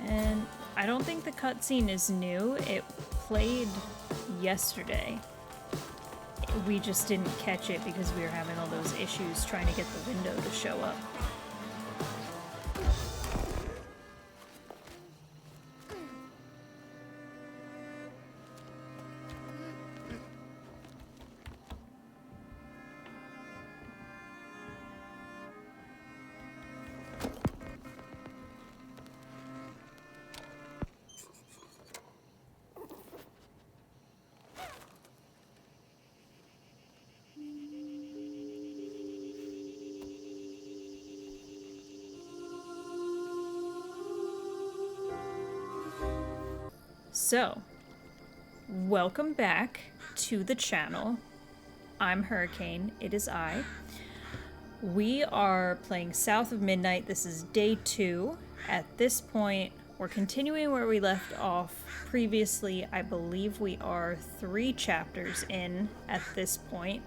And I don't think the cutscene is new. It played yesterday. We just didn't catch it because we were having all those issues trying to get the window to show up. So, welcome back to the channel. I'm Hurricane, it is I. We are playing South of Midnight. This is day 2. At this point, we're continuing where we left off. Previously, I believe we are 3 chapters in at this point.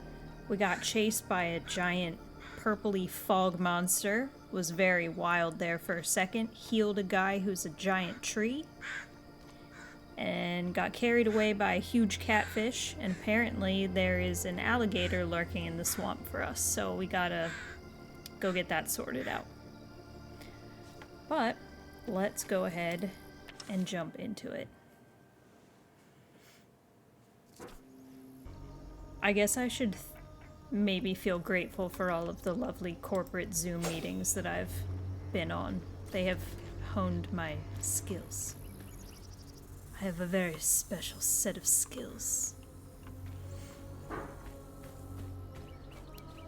We got chased by a giant purpley fog monster. Was very wild there for a second. Healed a guy who's a giant tree. And got carried away by a huge catfish, and apparently there is an alligator lurking in the swamp for us, so we gotta go get that sorted out. But let's go ahead and jump into it. I guess I should maybe feel grateful for all of the lovely corporate Zoom meetings that I've been on. They have honed my skills. I have a very special set of skills.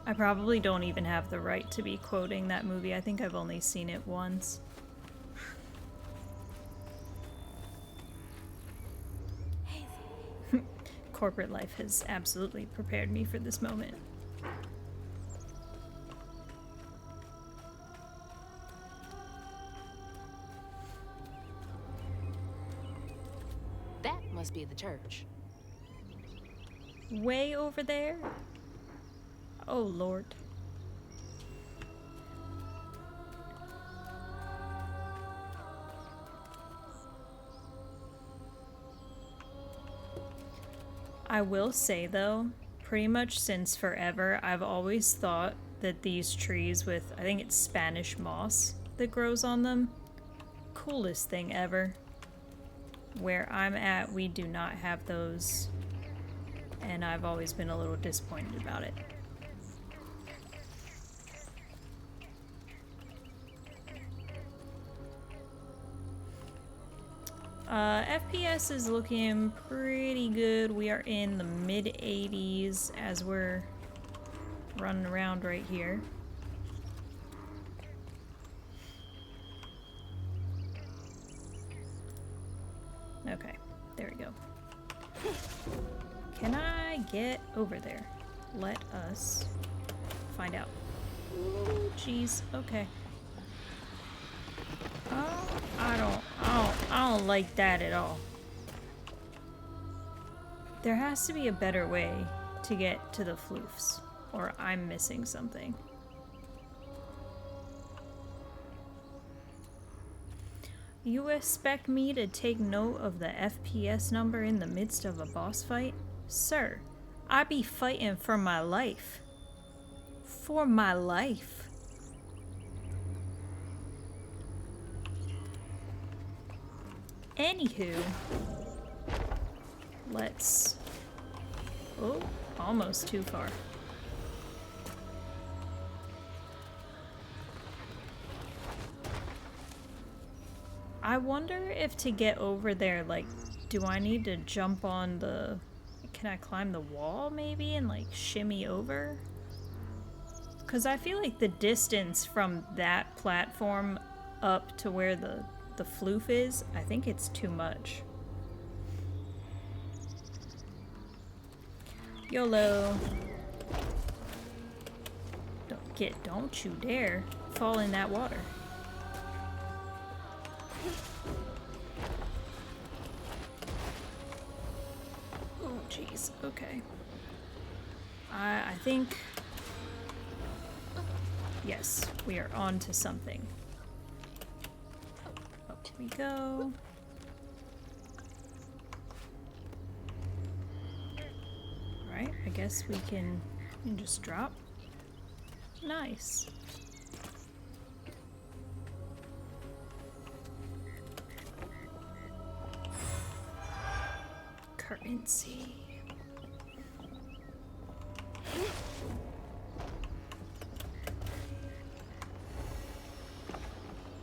I probably don't even have the right to be quoting that movie. I think I've only seen it once. Corporate life has absolutely prepared me for this moment. Must be the church. Way over there? Oh, Lord. I will say, though, pretty much since forever, I've always thought that these trees with, I think it's Spanish moss that grows on them, coolest thing ever. Where I'm at, we do not have those, and I've always been a little disappointed about it. FPS is looking pretty good. We are in the mid-80s as we're running around right here. Okay, there we go. Can I get over there? Let us find out. Ooh, jeez, okay. Oh, I don't like that at all. There has to be a better way to get to the floofs, or I'm missing something. You expect me to take note of the FPS number in the midst of a boss fight? Sir, I be fighting for my life. For my life. Anywho, let's... Oh, almost too far. I wonder if to get over there, like, do I need to jump on the... Can I climb the wall, maybe, and, like, shimmy over? Because I feel like the distance from that platform up to where the floof is, I think it's too much. YOLO. Don't you dare fall in that water. Oh, jeez. Okay. I think... Yes, we are on to something. Up we go. Alright, I guess we can just drop. Nice. Currency.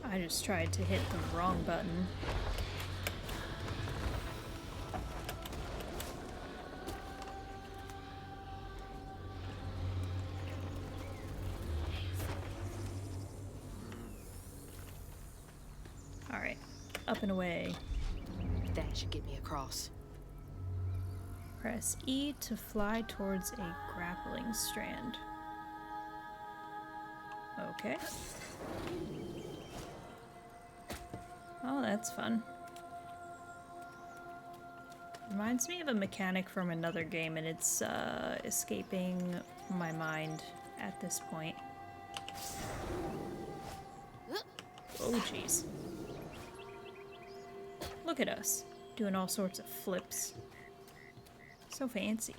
I just tried to hit the wrong button. Alright, up and away. That should get me across. Press E to fly towards a grappling strand. Okay. Oh, that's fun. Reminds me of a mechanic from another game, and it's escaping my mind at this point. Oh, jeez. Look at us, doing all sorts of flips. So fancy.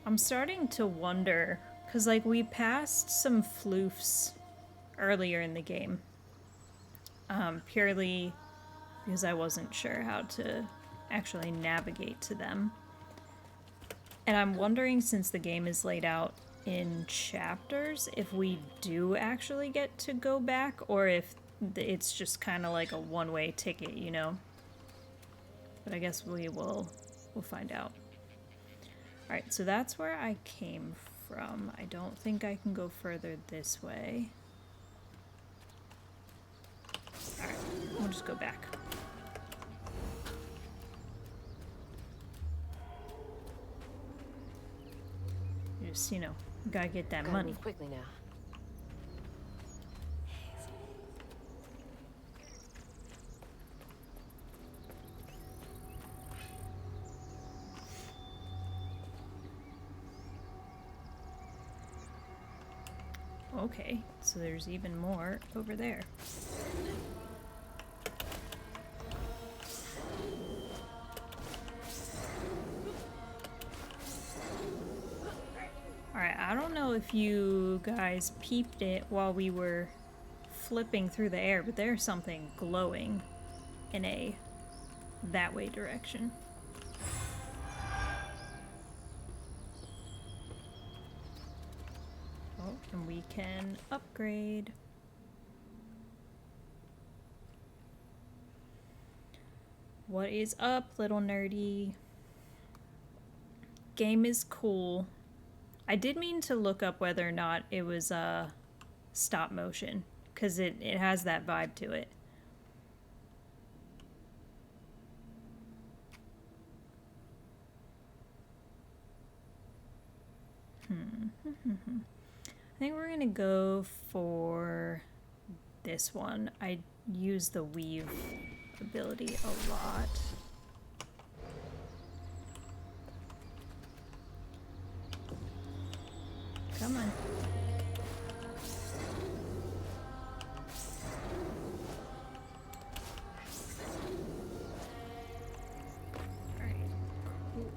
I'm starting to wonder, because like we passed some floofs earlier in the game, purely because I wasn't sure how to actually navigate to them. And I'm wondering, since the game is laid out in chapters, if we do actually get to go back, or if it's just kind of like a one-way ticket, you know? But I guess we'll find out. Alright, so that's where I came from. I don't think I can go further this way. Alright, we'll just go back. Just, you know, gotta get that Gotta money. move quickly now. Okay, so there's even more over there. Alright, I don't know if you guys peeped it while we were flipping through the air, but there's something glowing in a that way direction. Oh, and we can upgrade. What is up, little nerdy? Game is cool. I did mean to look up whether or not it was stop motion, because it has that vibe to it. I think we're gonna go for this one. I use the weave ability a lot. Come on. Alright, cool.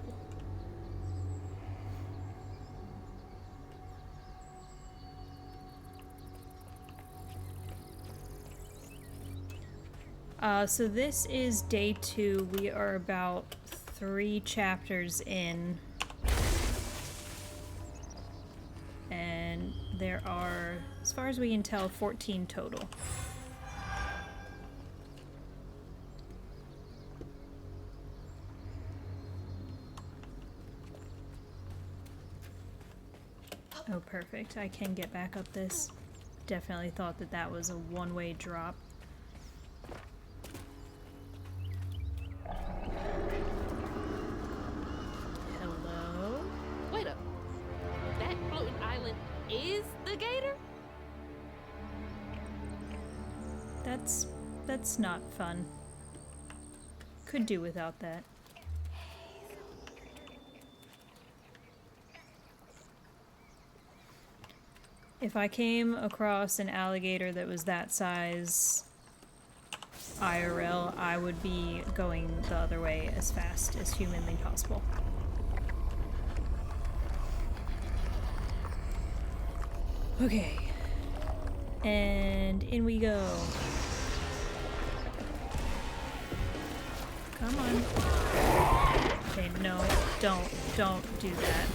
So this is day 2. We are about 3 chapters in. And there are, as far as we can tell, 14 total. Oh, perfect. I can get back up this. Definitely thought that that was a one-way drop. That's not fun. Could do without that. If I came across an alligator that was that size IRL, I would be going the other way as fast as humanly possible. Okay. And in we go. Come on. Okay, no, don't do that.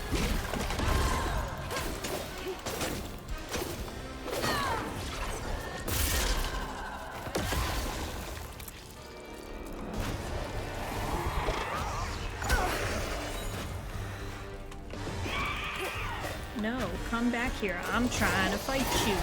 No, come back here. I'm trying to fight you.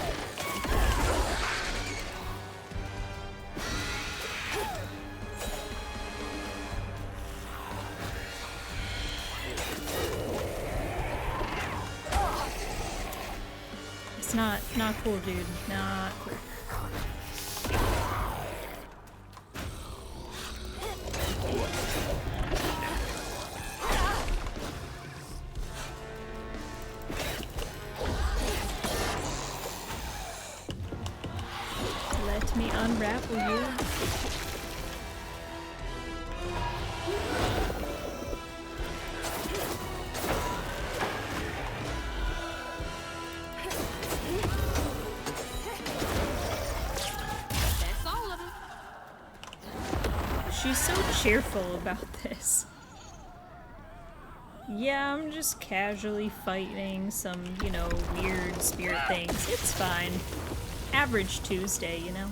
It's not cool, dude. Not cool. Let me unravel you. That's all of them. She's so cheerful about this. Yeah, I'm just casually fighting some, you know, weird spirit things. It's fine. Average Tuesday, you know?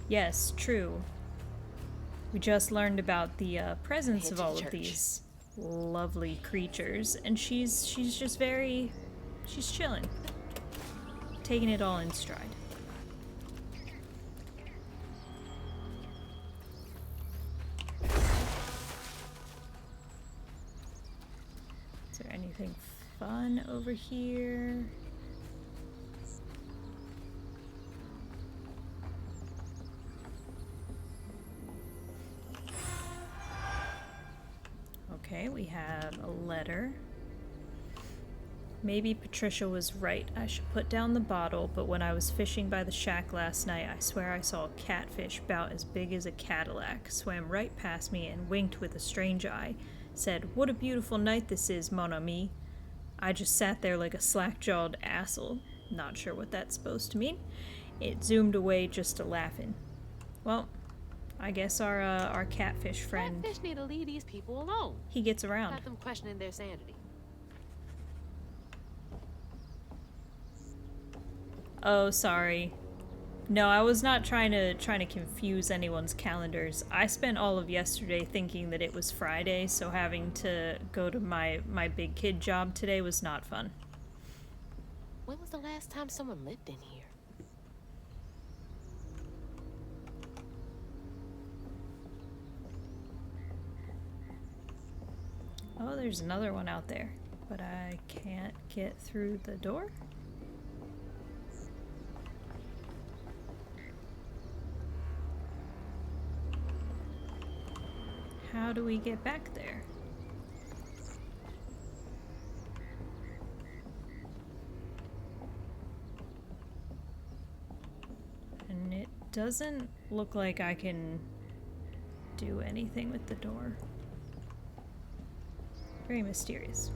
Yes, true. We just learned about the presence Head of to the all of church. these lovely creatures, and she's just very... she's chilling. Taking it all in stride. Is there anything fun over here? Okay, we have a letter. Maybe Patricia was right. I should put down the bottle, but when I was fishing by the shack last night, I swear I saw a catfish about as big as a Cadillac, swam right past me and winked with a strange eye. Said, "What a beautiful night this is, mon ami." I just sat there like a slack-jawed asshole. Not sure what that's supposed to mean. It zoomed away just a laughing. Well, I guess our catfish friend, Catfish need to leave these people alone. he gets around. Got them questioning their sanity. Oh, sorry. No, I was not trying to confuse anyone's calendars. I spent all of yesterday thinking that it was Friday, so having to go to my big kid job today was not fun. When was the last time someone lived in here? Oh, there's another one out there, but I can't get through the door. How do we get back there? And it doesn't look like I can do anything with the door. Very mysterious.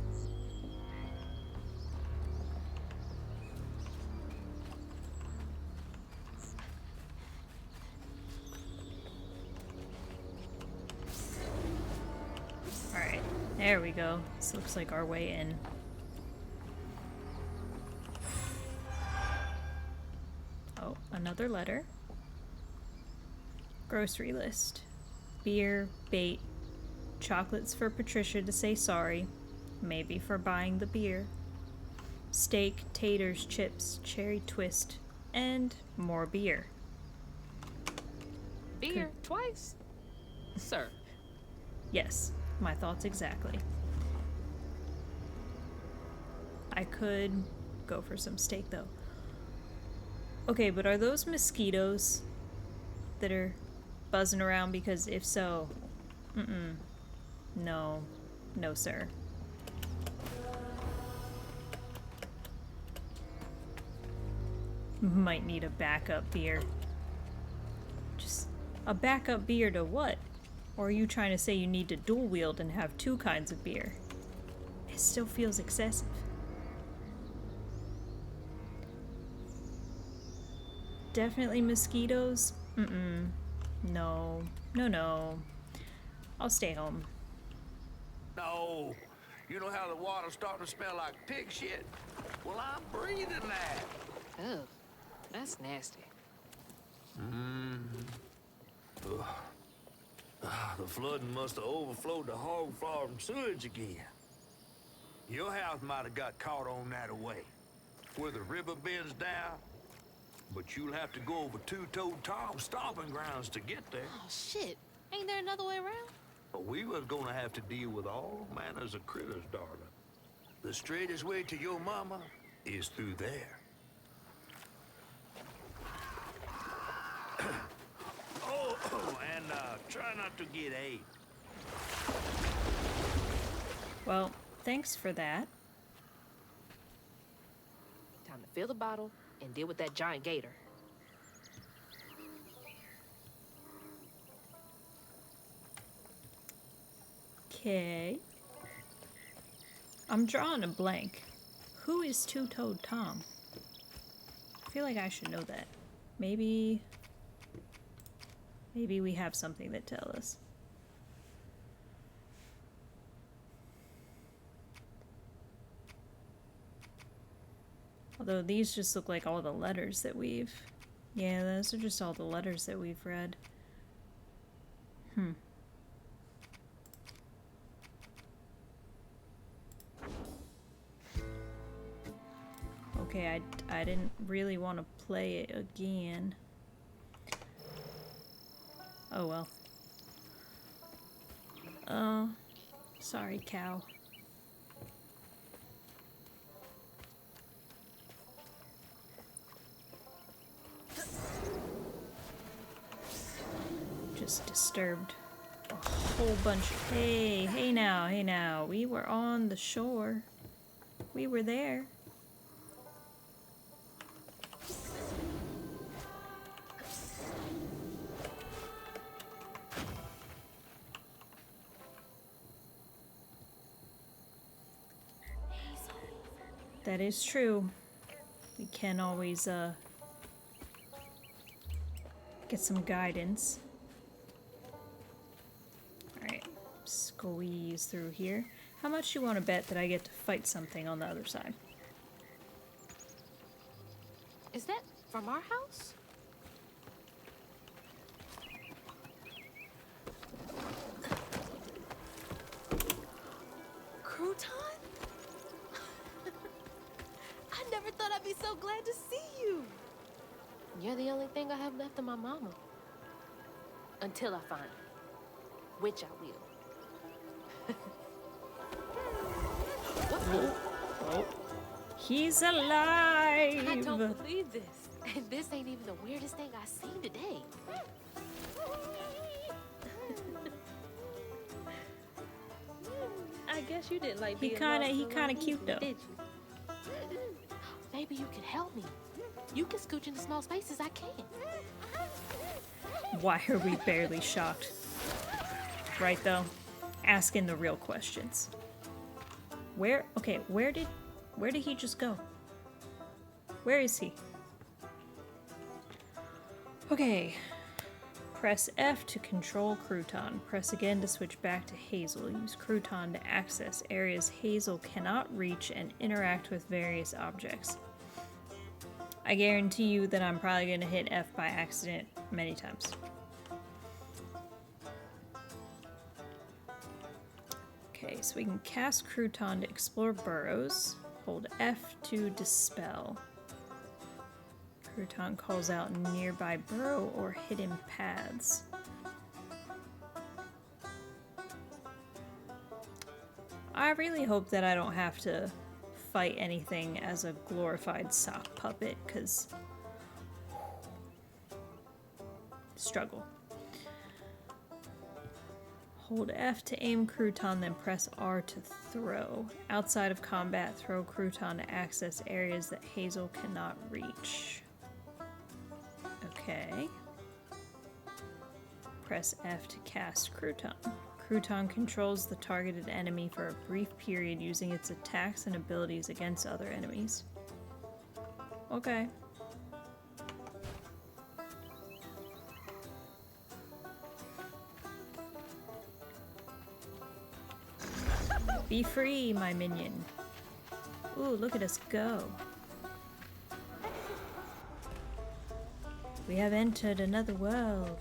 Alright, there we go. This looks like our way in. Oh, another letter. Grocery list. Beer, bait, chocolates for Patricia to say sorry, maybe for buying the beer, steak, taters, chips, cherry twist, and more beer. Beer twice? Sir. Yes, my thoughts exactly. I could go for some steak, though. Okay, but are those mosquitoes that are buzzing around? Because if so, no. No, sir. Might need a backup beer. Just a backup beer to what? Or are you trying to say you need to dual wield and have 2 kinds of beer? It still feels excessive. Definitely mosquitoes? No. No. I'll stay home. No. You know how the water's starting to smell like pig shit? Well, I'm breathing that. Ugh, that's nasty. The flooding must have overflowed the hog farm sewage again. Your house might have got caught on that away, where the river bends down. But you'll have to go over Two-Toed Tom's stomping grounds to get there. Oh, shit. Ain't there another way around? But we was gonna have to deal with all manners of critters, darling. The straightest way to your mama is through there. And try not to get AIDS. Well, thanks for that. Time to fill the bottle and deal with that giant gator. Okay. I'm drawing a blank. Who is Two-Toed Tom? I feel like I should know that. Maybe we have something that tells us. Although these just look like all the letters that we've... Yeah, those are just all the letters that we've read. Okay, I didn't really want to play it again. Oh well. Oh, sorry, cow. Just disturbed a whole bunch. Hey now. We were on the shore. We were there. That is true. We can always get some guidance. Alright, squeeze through here. How much do you want to bet that I get to fight something on the other side? Is that from our house? Crouton? I never thought I'd be so glad to see you. You're the only thing I have left of my mama. Until I find her. Which I will. Oh. He's alive! I don't believe this. And this ain't even the weirdest thing I've seen today. I guess you didn't like being He kinda cute though. did you? Maybe you can help me. You can scooch into small spaces I can't. Why are we barely shocked? Right though? Asking the real questions. Where did he just go? Where is he? Okay. Press F to control Crouton. Press again to switch back to Hazel. Use Crouton to access areas Hazel cannot reach and interact with various objects. I guarantee you that I'm probably going to hit F by accident many times. Okay, so we can cast Crouton to explore burrows. Hold F to dispel. Crouton calls out nearby burrow or hidden paths. I really hope that I don't have to fight anything as a glorified sock puppet, because struggle. Hold F to aim Crouton, then press R to throw. Outside of combat, throw Crouton to access areas that Hazel cannot reach. Okay. Press F to cast Crouton. Crouton controls the targeted enemy for a brief period using its attacks and abilities against other enemies. Okay. Be free, my minion. Ooh, look at us go. We have entered another world.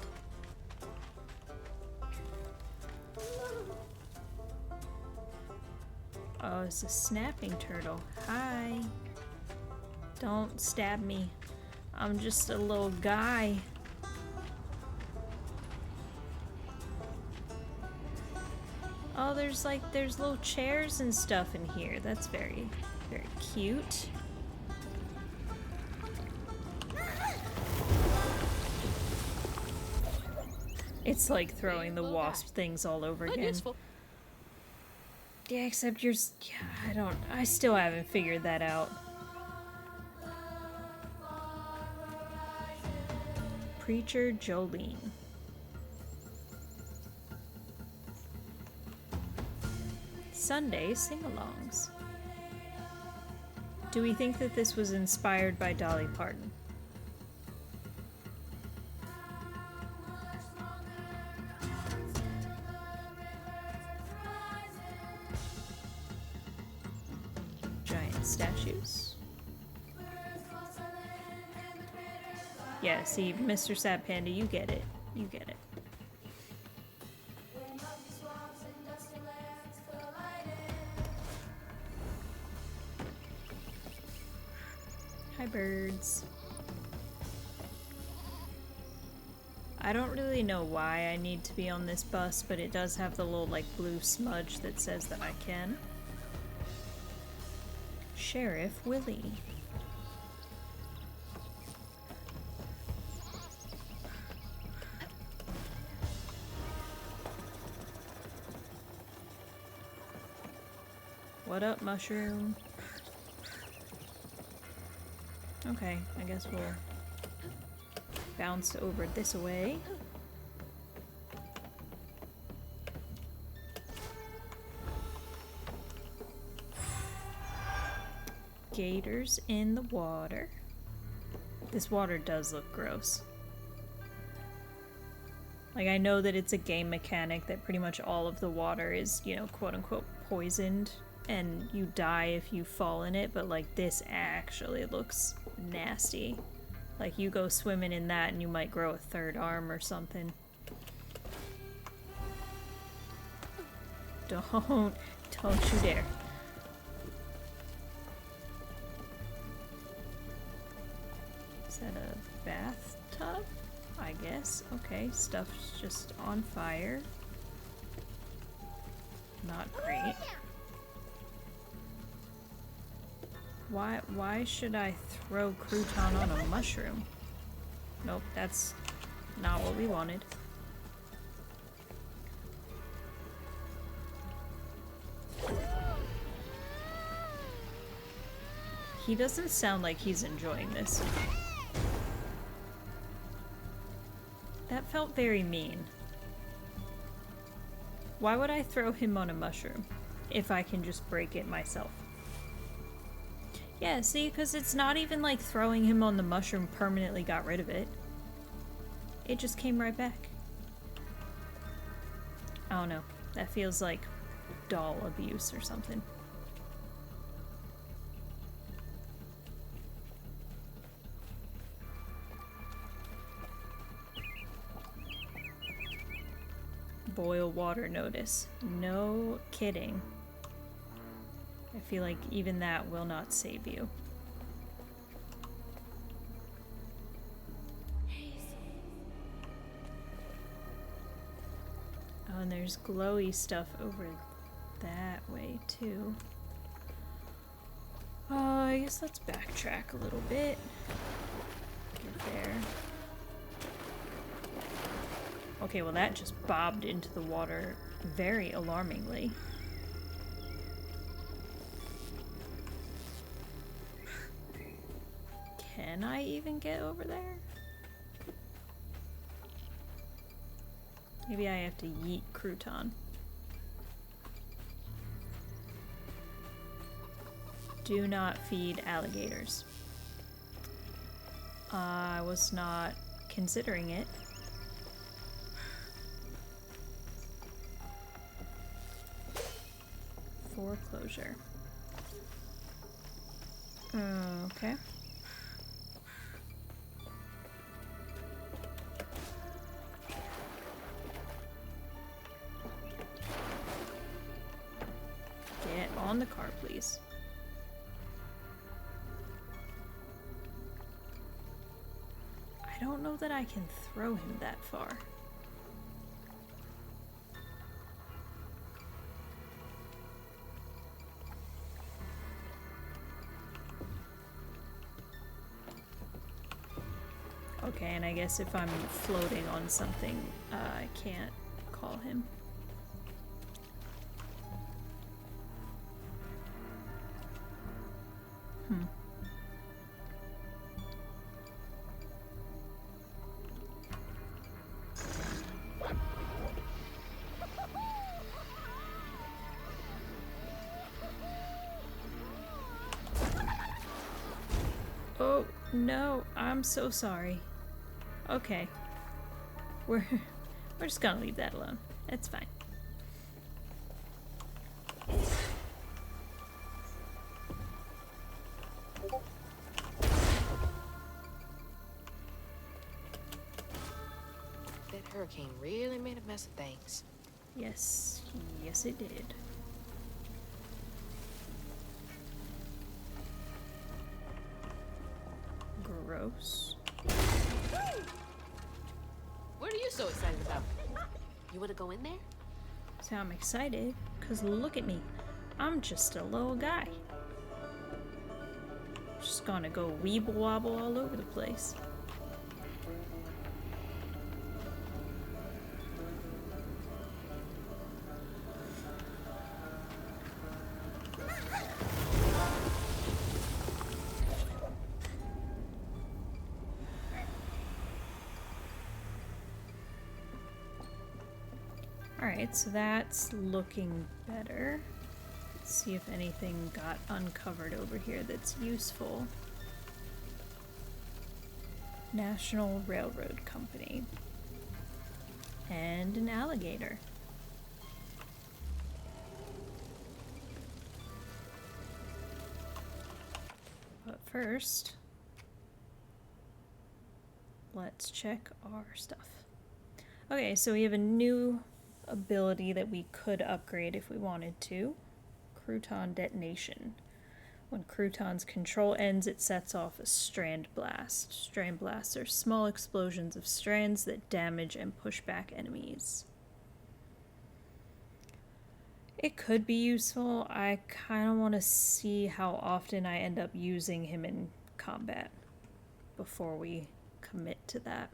Oh, it's a snapping turtle. Hi. Don't stab me. I'm just a little guy. Oh, there's little chairs and stuff in here. That's very, very cute. It's like throwing the wasp things all over again. Yeah, except yeah, I still haven't figured that out. Preacher Jolene. Sunday sing-alongs. Do we think that this was inspired by Dolly Parton? Giant statues. Yeah, see, Mr. Sad Panda, you get it. You get it. Hi, birds. I don't really know why I need to be on this bus, but it does have the little, like, blue smudge that says that I can. Sheriff Willie. What up, mushroom? Okay, I guess we'll bounce over this way. Gators in the water. This water does look gross. Like, I know that it's a game mechanic that pretty much all of the water is, you know, quote-unquote poisoned, and you die if you fall in it, but, like, this actually looks nasty. Like, you go swimming in that and you might grow a third arm or something. Don't you dare. Is that a bathtub? I guess. Okay, stuff's just on fire. Not great. Why should I throw Crouton on a mushroom? Nope, that's not what we wanted. He doesn't sound like he's enjoying this. That felt very mean. Why would I throw him on a mushroom if I can just break it myself? Yeah, see, because it's not even like throwing him on the mushroom permanently got rid of it. It just came right back. I don't know. That feels like doll abuse or something. Boil water notice. No kidding. I feel like even that will not save you. and there's glowy stuff over that way too. I guess let's backtrack a little bit. Get there. Okay, well that just bobbed into the water very alarmingly. Can I even get over there? Maybe I have to yeet crouton. Do not feed alligators. I was not considering it. Foreclosure. Okay. Get on the car, please. I don't know that I can throw him that far. Okay, and I guess if I'm floating on something, I can't call him. Oh, no, I'm so sorry. Okay. We're just gonna leave that alone. It's fine. That hurricane really made a mess of things. Yes, yes it did. Gross. What are you so excited about? You want to go in there? So I'm excited, because look at me. I'm just a little guy. Just gonna go weeble wobble all over the place. Alright, so that's looking better. Let's see if anything got uncovered over here that's useful. National Railroad Company. And an alligator. But first, let's check our stuff. Okay, so we have a new ability that we could upgrade if we wanted to. Crouton detonation. When Crouton's control ends, it sets off a strand blast. Strand blasts are small explosions of strands that damage and push back enemies. It could be useful. I kind of want to see how often I end up using him in combat before we commit to that.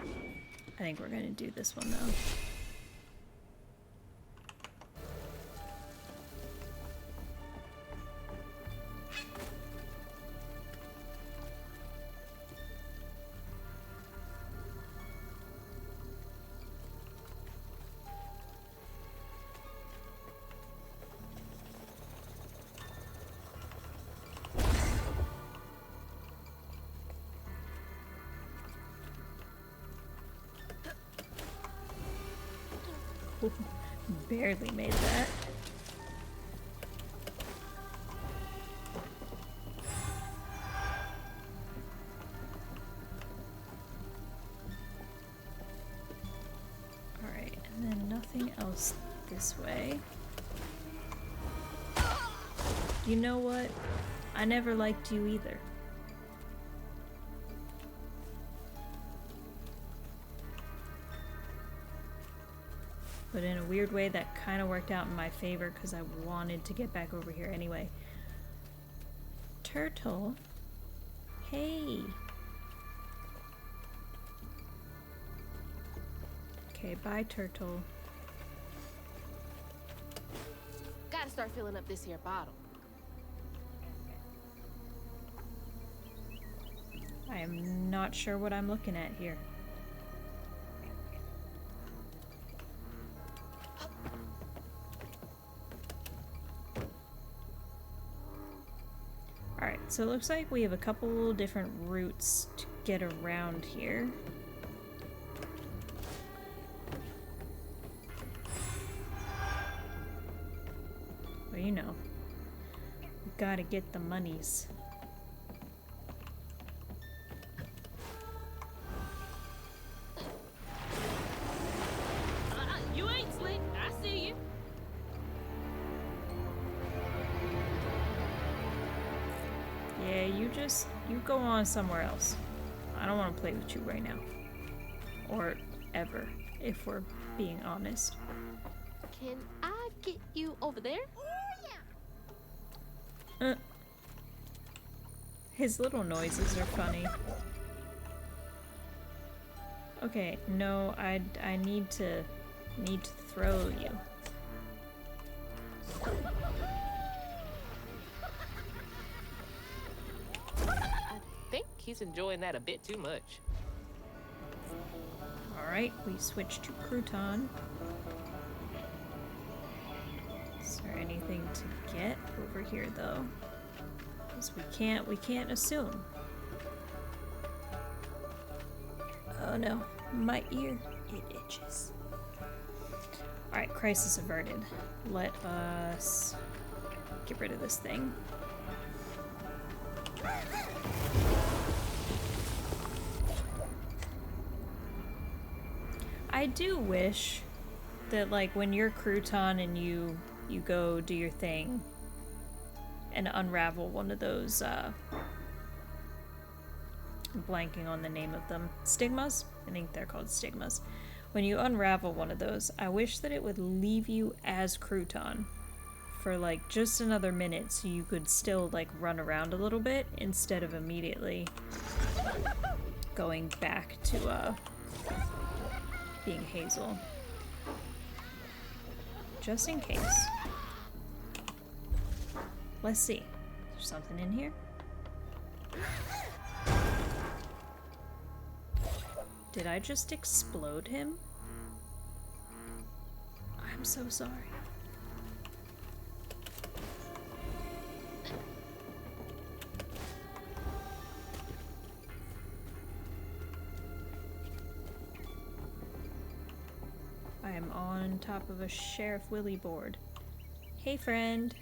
I think we're going to do this one, though. Ooh, barely made that. Alright, and then nothing else this way. You know what? I never liked you either. But in a weird way, that kind of worked out in my favor because I wanted to get back over here anyway. Turtle? Hey! Okay, bye, turtle. Gotta start filling up this here bottle. I am not sure what I'm looking at here. Alright, so it looks like we have a couple different routes to get around here. Well, you know, we gotta get the monies. You ain't slick. I see you. Yeah, you go on somewhere else. I don't want to play with you right now. Or ever, if we're being honest. Can I get you over there? His little noises are funny. Okay, no, I need to throw you. I think he's enjoying that a bit too much. Alright, we switch to crouton. Is there anything to get over here though? Because we can't assume. Oh no, my ear, it itches. Alright, crisis averted. Let us get rid of this thing. I do wish that, like, when you're crouton and you go do your thing and unravel one of those, I'm blanking on the name of them. Stigmas? I think they're called stigmas. When you unravel one of those, I wish that it would leave you as crouton for, like, just another minute so you could still, like, run around a little bit instead of immediately going back to, being Hazel. Just in case. Let's see. Is there something in here? Did I just explode him? I'm so sorry. I am on top of a Sheriff Willie board. Hey, friend.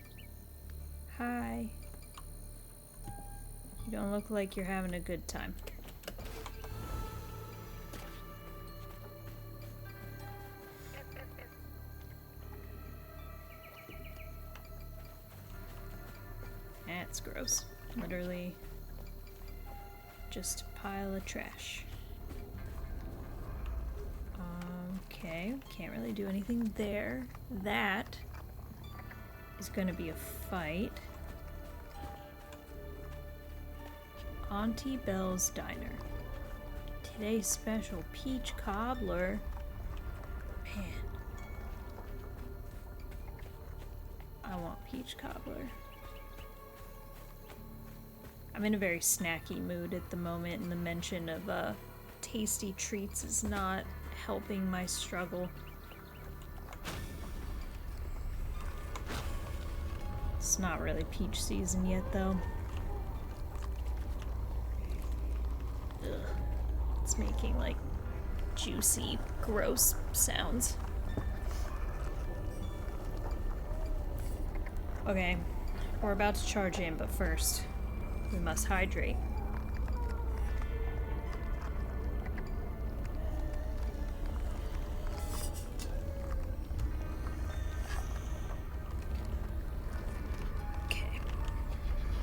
Hi. You don't look like you're having a good time. That's gross. Literally just a pile of trash. Okay, can't really do anything there. That is gonna be a fight. Auntie Belle's Diner. Today's special peach cobbler. Man. I want peach cobbler. I'm in a very snacky mood at the moment, and the mention of tasty treats is not helping my struggle. It's not really peach season yet, though. Ugh. It's making, like, juicy, gross sounds. Okay, we're about to charge in, but first, we must hydrate.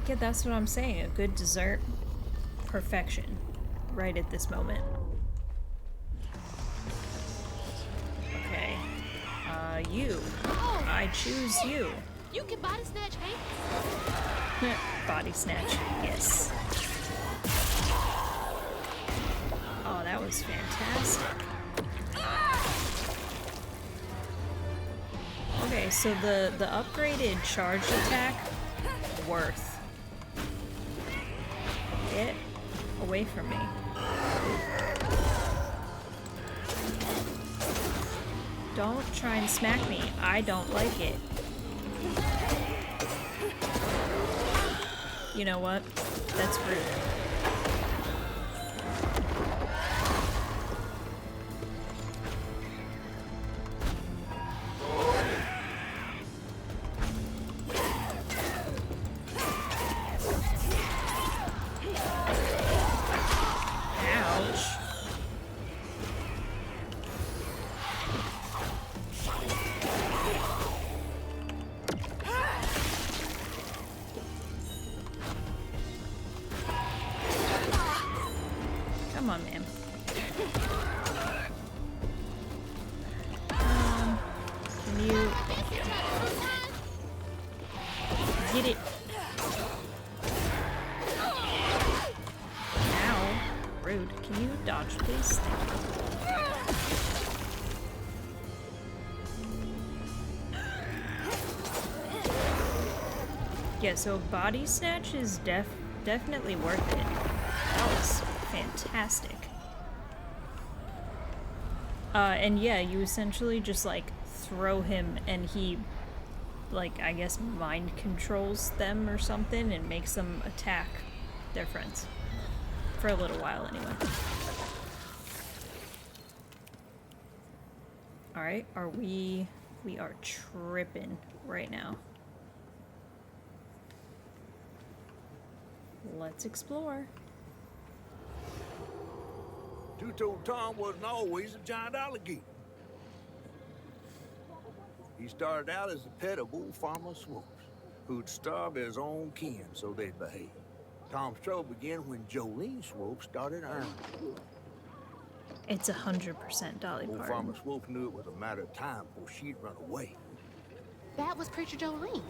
Yeah, that's what I'm saying. A good dessert. Perfection. Right at this moment. Okay. You. Oh, I choose you. you can body snatch Hank. Body snatch, yes. Oh, that was fantastic. Okay, so the upgraded charged attack, worth. Get away from me. Don't try and smack me. I don't like it. You know what? That's rude. Ouch. Come on, man. Can you get it? Ow. Rude. Can you dodge, please? Thank you. Yeah, so body snatch is definitely worth it. That was fantastic. And yeah, you essentially just like throw him and he, like, I guess mind controls them or something and makes them attack their friends. For a little while anyway. Alright, we are tripping right now. Let's explore. Two-Toed Tom wasn't always a giant alligator. He started out as a pet of old Farmer Swoops, who'd starve his own kin so they'd behave. Tom's trouble began when Jolene Swope started earning. It's 100% Dolly Old Parton. Farmer Swope knew it was a matter of time before she'd run away. That was Preacher Jolene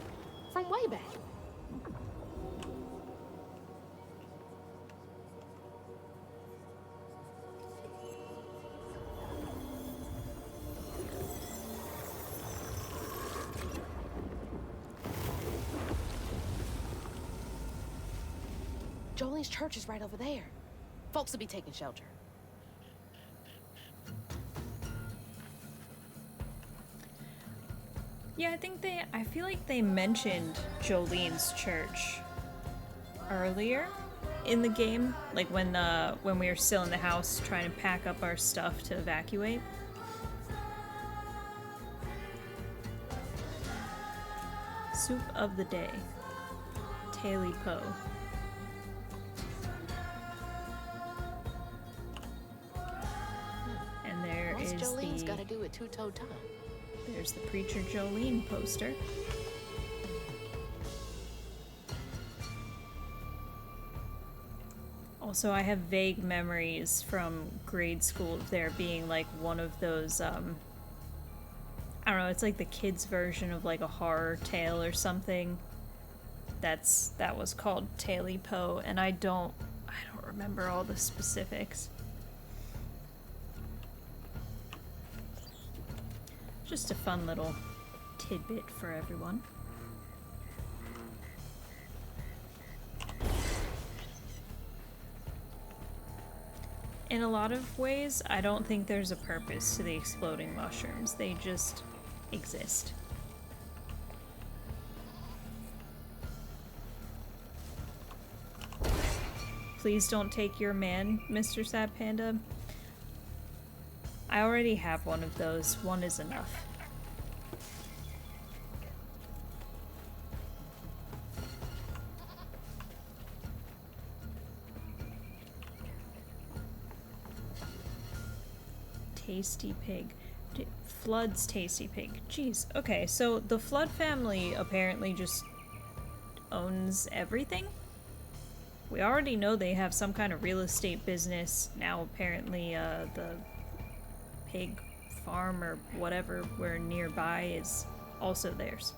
from way back. Jolene's church is right over there. Folks will be taking shelter. Yeah, I feel like they mentioned Jolene's church earlier in the game, like when we were still in the house trying to pack up our stuff to evacuate. Soup of the day. Taily Po. And there What's is Jolene's the... got to do with Two-Toed Tom? There's the Preacher Jolene poster. Also, I have vague memories from grade school of there being like one of those, I don't know, it's like the kids' version of like a horror tale or something. That was called Taily Po, and I don't remember all the specifics. Just a fun little tidbit for everyone. In a lot of ways, I don't think there's a purpose to the exploding mushrooms. They just exist. Please don't take your man, Mr. Sad Panda. I already have one of those. One is enough. Tasty Pig. Flood's Tasty Pig. Jeez. Okay, so the Flood family apparently just owns everything? We already know they have some kind of real estate business. Now apparently the pig farm or whatever were nearby is also theirs.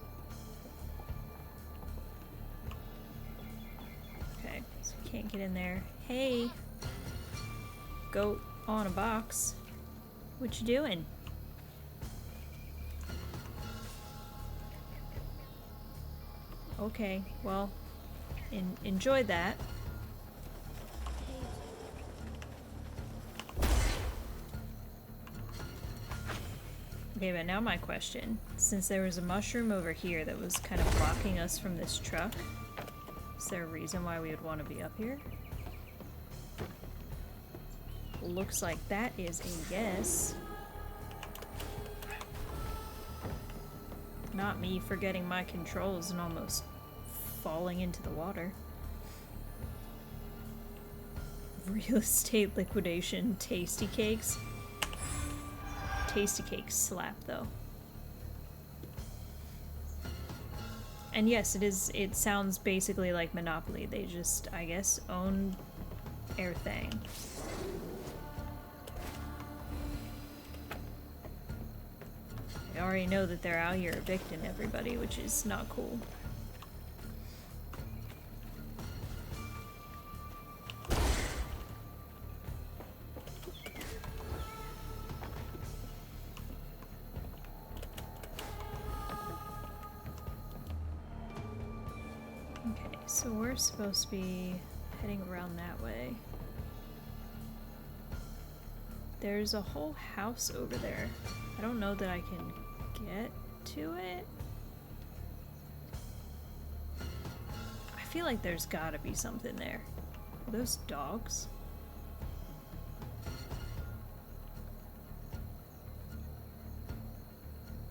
Okay, so we can't get in there. Hey, goat on a box. What you doing? Okay, well, enjoy that. Okay, but now my question. Since there was a mushroom over here that was kind of blocking us from this truck, is there a reason why we would want to be up here? Looks like that is a yes. Not me forgetting my controls and almost falling into the water. Real estate liquidation, tasty cakes. Tasty cakes slap though. And yes, it sounds basically like Monopoly. They just, I guess, own everything. I already know that they're out here evicting everybody, which is not cool. Okay, so we're supposed to be heading around that way. There's a whole house over there. I don't know that I can get to it. I feel like there's gotta be something there. Are those dogs?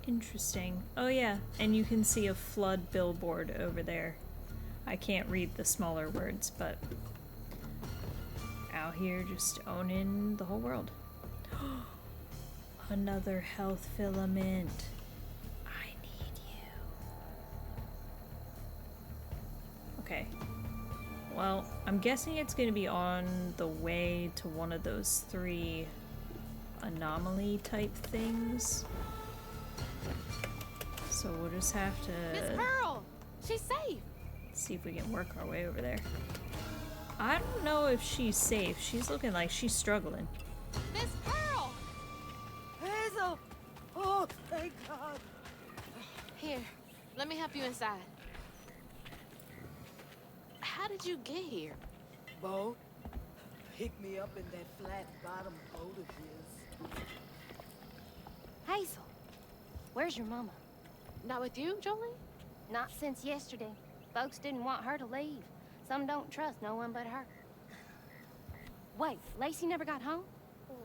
Interesting. Oh yeah, and you can see a flood billboard over there. I can't read the smaller words, but out here just owning the whole world. Another health filament. I need you. Okay. Well, I'm guessing it's going to be on the way to one of those 3 anomaly type things. So we'll just have to... Miss Pearl! She's safe! See if we can work our way over there. I don't know if she's safe. She's looking like she's struggling. Miss Pearl! Hazel! Oh, thank God! Here, let me help you inside. How did you get here? Bo, pick me up in that flat bottom boat of his. Hazel, where's your mama? Not with you, Jolie? Not since yesterday. Folks didn't want her to leave. Some don't trust no one but her. Wait, Lacey never got home?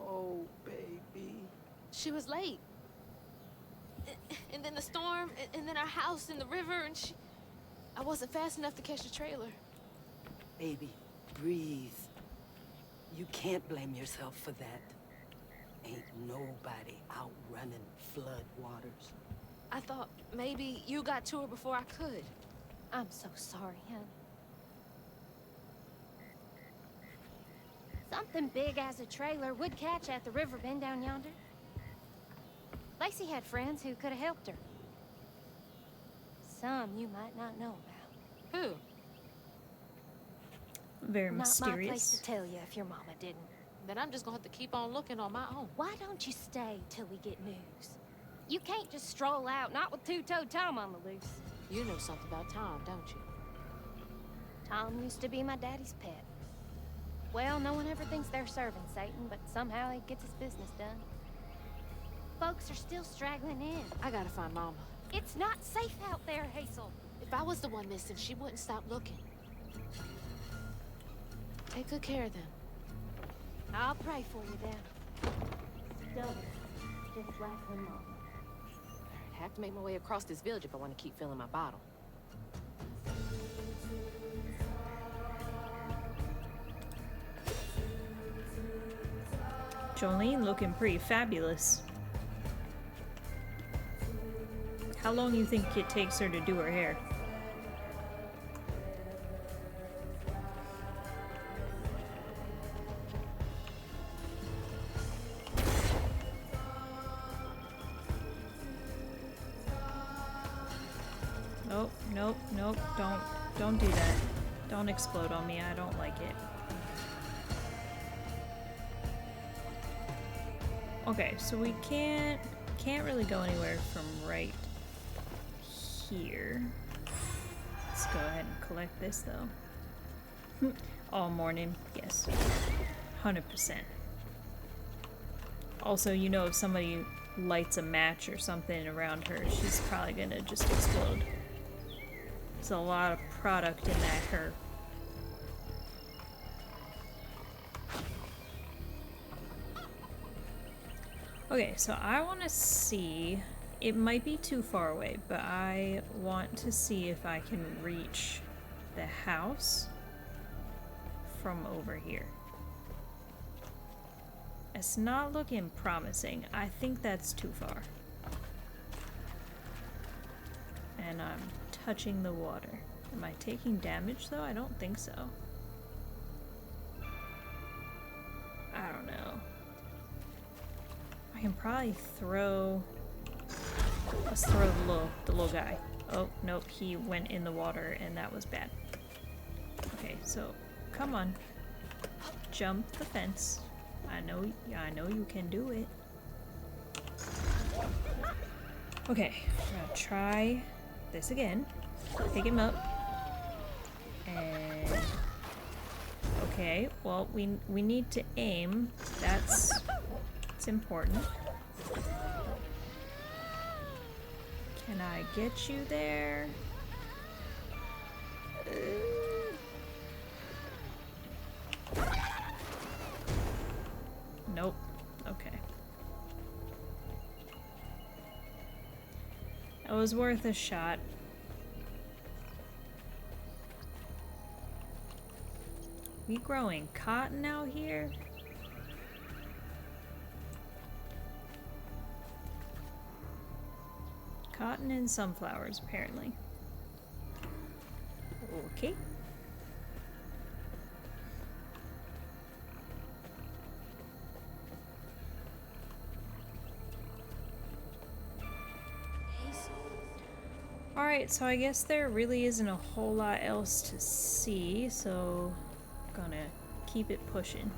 Oh, baby. She was late. And then the storm, and then our house in the river, and I wasn't fast enough to catch the trailer. Baby, breathe. You can't blame yourself for that. Ain't nobody outrunning flood waters. I thought maybe you got to her before I could. I'm so sorry, honey. Something big as a trailer would catch at the river bend down yonder. Lacey had friends who could have helped her. Some you might not know about. Who? Very mysterious. Not my place to tell you if your mama didn't. Then I'm just gonna have to keep on looking on my own. Why don't you stay till we get news? You can't just stroll out, not with two-toed Tom on the loose. You know something about Tom, don't you? Tom used to be my daddy's pet. Well, no one ever thinks they're serving Satan, but somehow he gets his business done. Folks are still straggling in. I gotta find Mama. It's not safe out there, Hazel. If I was the one missing, she wouldn't stop looking. Take good care of them. I'll pray for you then. Still, just like her mama. I have to make my way across this village if I want to keep filling my bottle. Jolene looking pretty fabulous. How long do you think it takes her to do her hair? Nope, nope, don't do that. Don't explode on me, I don't like it. Okay, so we can't really go anywhere from right here. Let's go ahead and collect this though. All morning, yes. 100%. Also, you know, if somebody lights a match or something around her, she's probably gonna just explode. There's a lot of product in that her. Okay, so I want to see, it might be too far away, but I want to see if I can reach the house from over here. It's not looking promising. I think that's too far. And I'm touching the water. Am I taking damage though? I don't think so. I don't know. I can probably throw... Let's throw the little guy. Oh, nope, he went in the water and that was bad. Okay, so come on. Jump the fence. I know you can do it. Okay, we're gonna try this again. Pick him up. And okay, well we need to aim. That's important. Can I get you there? Nope. Okay. That was worth a shot. We growing cotton out here? Cotton and sunflowers, apparently. Okay. Alright, so I guess there really isn't a whole lot else to see, so I'm gonna keep it pushing.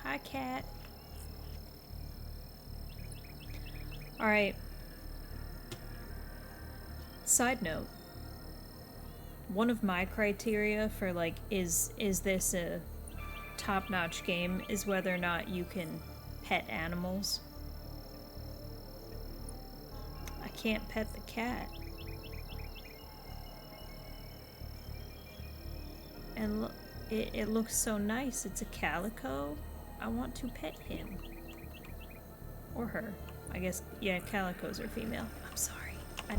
Hi, cat. Alright. Side note. One of my criteria for, like, is this a top-notch game is whether or not you can pet animals. I can't pet the cat. And look, it looks so nice. It's a calico. I want to pet him. Or her. I guess, yeah, calicos are female. I'm sorry. I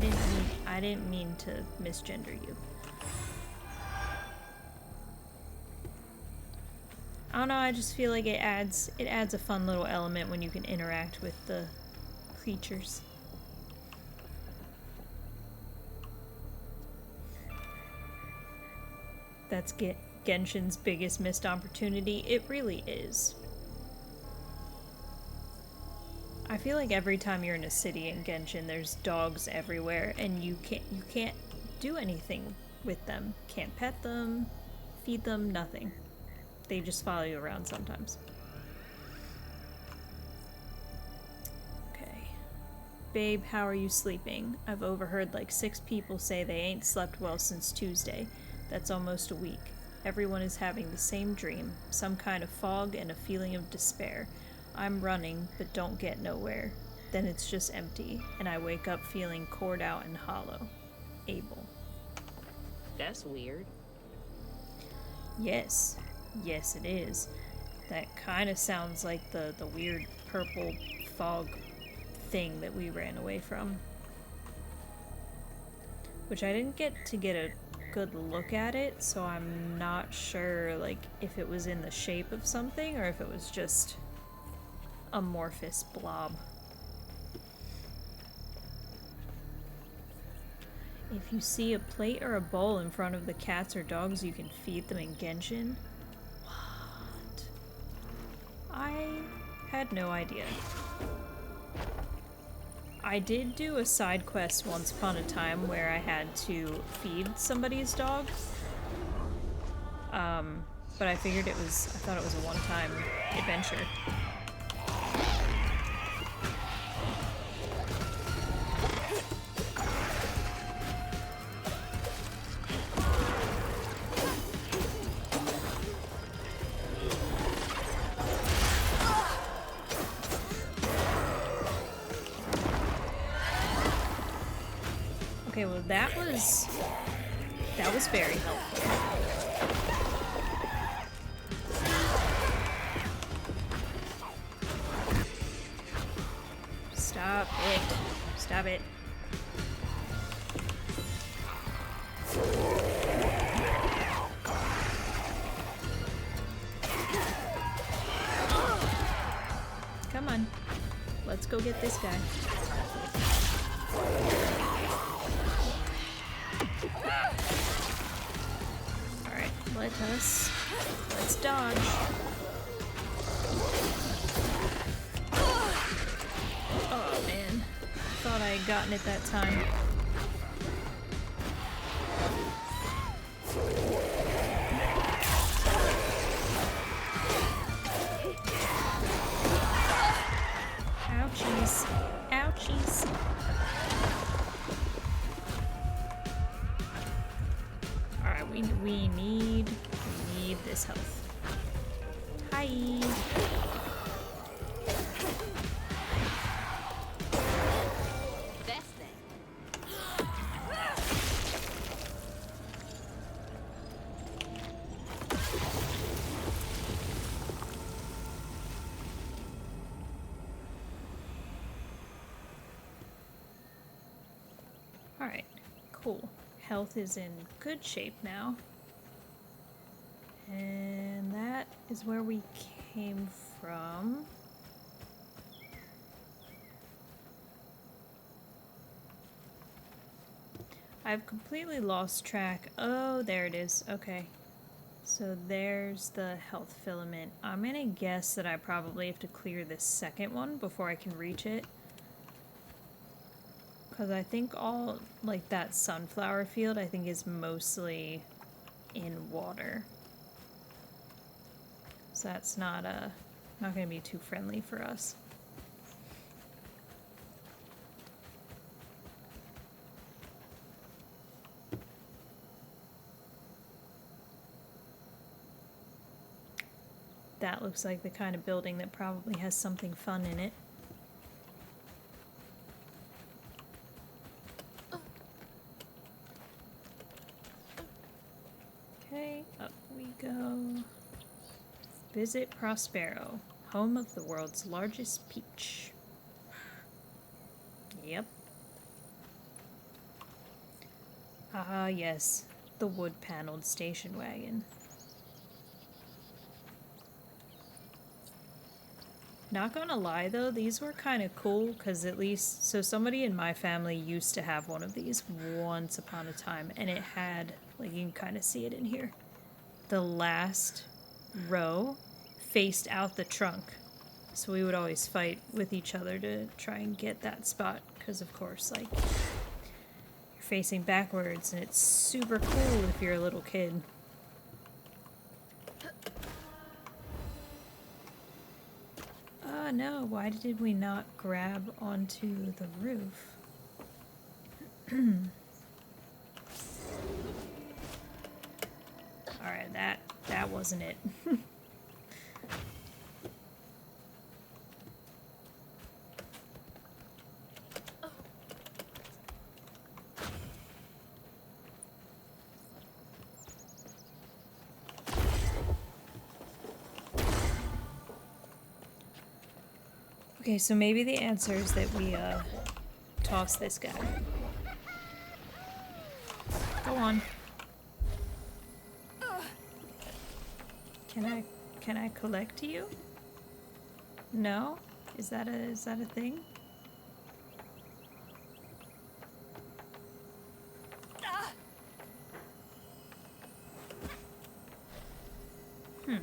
didn't mean to misgender you. I don't know, I just feel like it adds a fun little element when you can interact with the creatures. That's Genshin's biggest missed opportunity. It really is. I feel like every time you're in a city in Genshin, there's dogs everywhere, and you can't do anything with them. Can't pet them, feed them, nothing. They just follow you around sometimes. Okay. Babe, how are you sleeping? I've overheard like 6 people say they ain't slept well since Tuesday. That's almost a week. Everyone is having the same dream, some kind of fog and a feeling of despair. I'm running, but don't get nowhere. Then it's just empty, and I wake up feeling cored out and hollow. Abel. That's weird. Yes. Yes, it is. That kind of sounds like the weird purple fog thing that we ran away from. Which I didn't get to get a good look at it, so I'm not sure, like, if it was in the shape of something or if it was just amorphous blob. If you see a plate or a bowl in front of the cats or dogs, you can feed them in Genshin. What? I had no idea. I did do a side quest once upon a time where I had to feed somebody's dog. But I figured I thought it was a one-time adventure. Okay, well that was very helpful. Stop it. Stop it. Come on. Let's go get this guy. Alright, let's dodge. Oh man, thought I had gotten it that time. Ouchies. Ouchies. Alright, we need this health. Hi. That's that. Alright, cool. Health is in good shape now. And that is where we came from. I've completely lost track. Oh, there it is. Okay. So there's the health filament. I'm gonna guess that I probably have to clear this second one before I can reach it. Because I think all, like, that sunflower field, I think is mostly in water. So that's not gonna be too friendly for us. That looks like the kind of building that probably has something fun in it. Okay, up we go. Visit Prospero, home of the world's largest peach. Yep. Ah, yes, the wood-paneled station wagon. Not gonna lie though, these were kind of cool because at least, so somebody in my family used to have one of these once upon a time, and it had, like, you can kind of see it in here. The last row faced out the trunk. So we would always fight with each other to try and get that spot because, of course, like, you're facing backwards and it's super cool if you're a little kid. Oh no, why did we not grab onto the roof? Alright, that wasn't it. Okay, so maybe the answer is that we toss this guy. Go on. Can I collect you? No? Is that a thing? I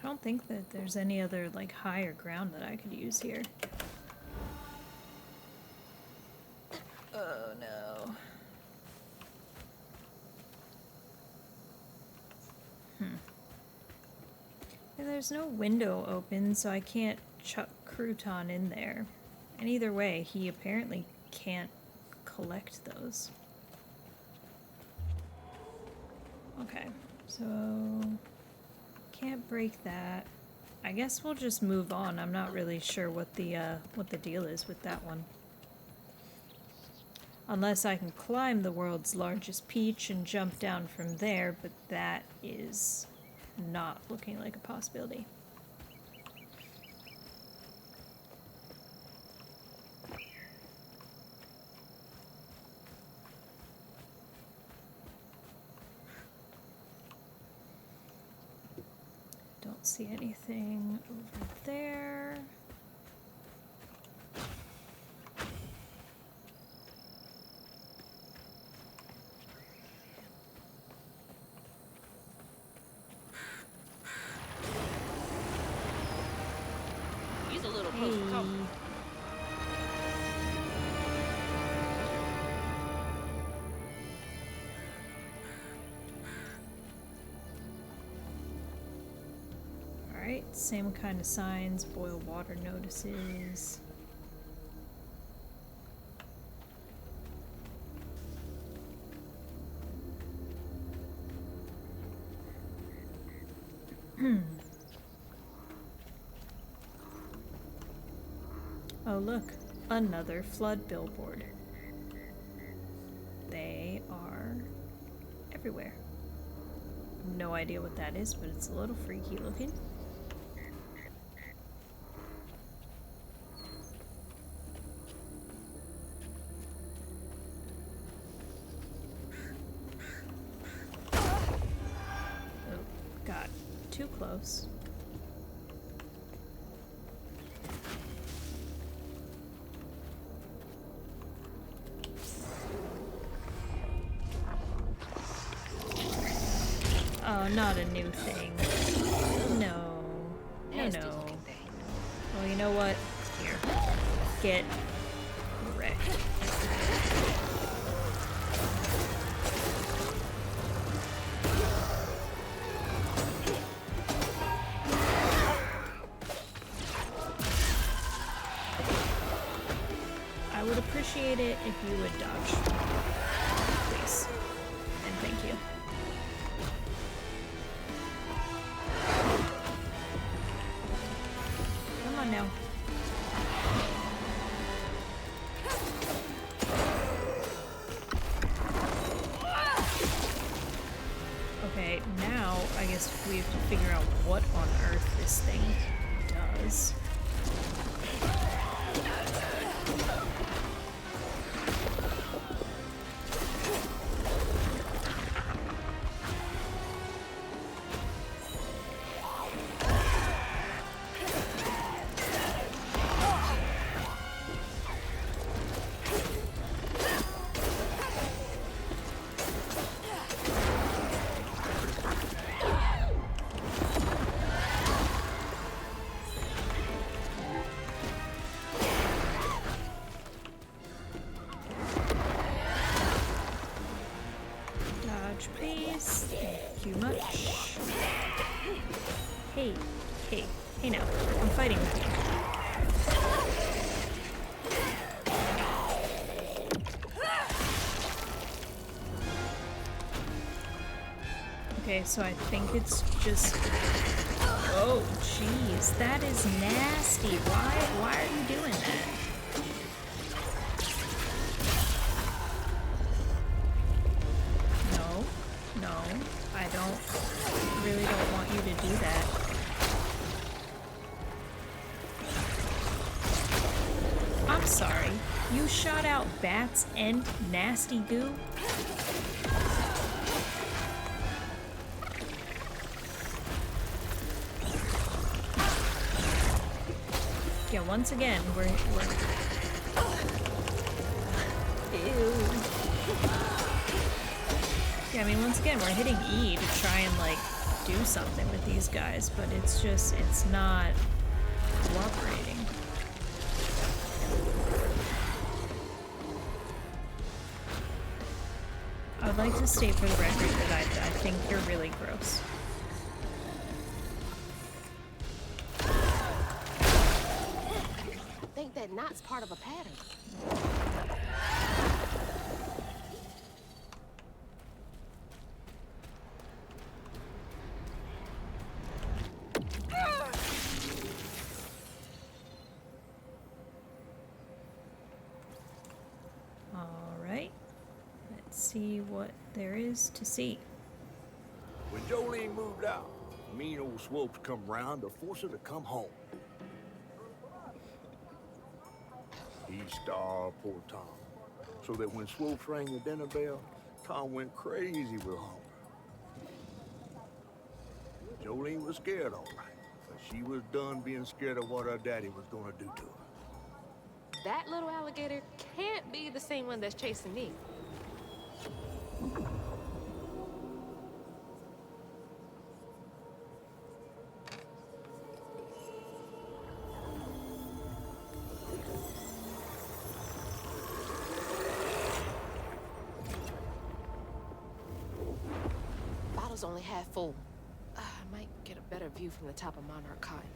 don't think that there's any other, like, higher ground that I could use here. Oh, no. And there's no window open, so I can't chuck crouton in there. And either way, he apparently can't collect those. Okay, so can't break that. I guess we'll just move on. I'm not really sure what the deal is with that one. Unless I can climb the world's largest peach and jump down from there, but that is not looking like a possibility. Don't see anything over there. He's a little close for comfort. Alright, same kind of signs, boil water notices. Oh look, another flood billboard. They are everywhere. No idea what that is, but it's a little freaky looking. Oh, got too close. Oh, not a new thing. No. No, no. Well, you know what? Here. Get wrecked. I would appreciate it if you would dodge. Please. And thank you. Come on now. Okay, now I guess we have to figure out what on earth this thing does. Dodge, please. Thank you much. Hey, hey, hey now. I'm fighting with you. Okay, so I think it's just... Oh, jeez. That is nasty. Why are you doing that? No, I really don't want you to do that. I'm sorry, you shot out bats and nasty goo? Yeah, once again, we're ew. Yeah, I mean, once again, we're hitting E to try and, like, do something with these guys, but it's just, it's not cooperating. I would like to state for the record that I think you're really gross. I think that knot's part of a pattern. Alright. Let's see what there is to see. When Jolene moved out, mean old Swopes come round to force her to come home. He starved poor Tom, so that when Swopes rang the dinner bell, Tom went crazy with hunger. Jolene was scared, all right, but she was done being scared of what her daddy was gonna do to her. That little alligator can't be the same one that's chasing me. Bottle's only half full. I might get a better view from the top of Monarch Cotton.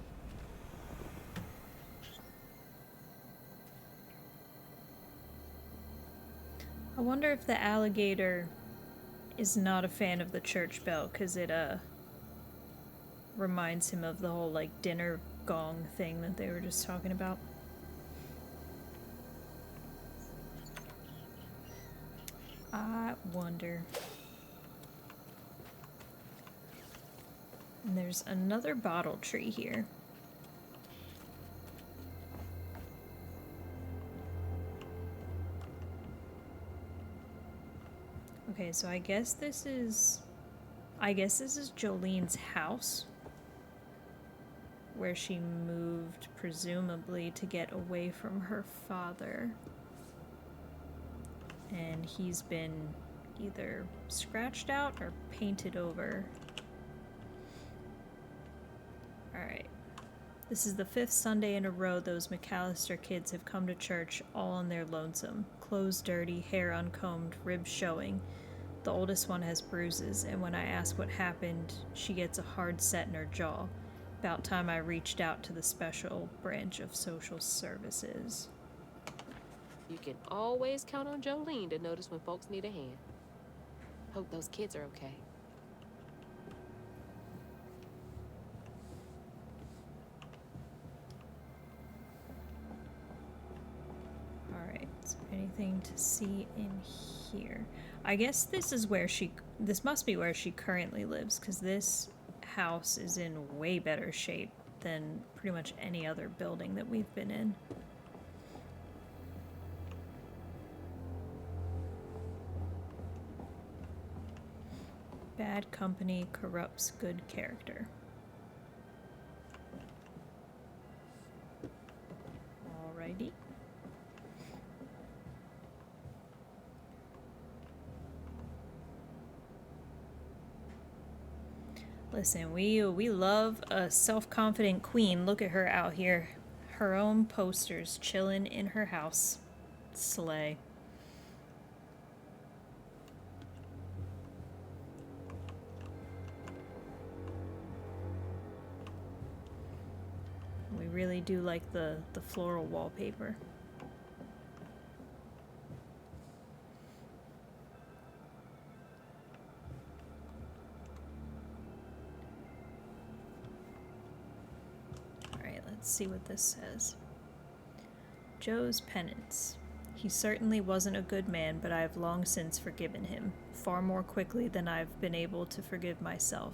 I wonder if the alligator is not a fan of the church bell, because it, reminds him of the whole, like, dinner gong thing that they were just talking about. I wonder. And there's another bottle tree here. Okay, so I guess this is Jolene's house, where she moved, presumably, to get away from her father. And he's been either scratched out or painted over. Alright. This is the 5th Sunday in a row those McAllister kids have come to church all on their lonesome. Clothes dirty, hair uncombed, ribs showing. The oldest one has bruises, and when I ask what happened, she gets a hard set in her jaw. About time I reached out to the special branch of social services. You can always count on Jolene to notice when folks need a hand. Hope those kids are okay. Alright, is there anything to see in here? I guess this must be where she currently lives, because this house is in way better shape than pretty much any other building that we've been in. Bad company corrupts good character. Alrighty. Listen, we love a self-confident queen. Look at her out here. Her own posters chilling in her house. Slay. We really do like the floral wallpaper. Let's see what this says. Joe's penance. He certainly wasn't a good man, but I have long since forgiven him, far more quickly than I've been able to forgive myself.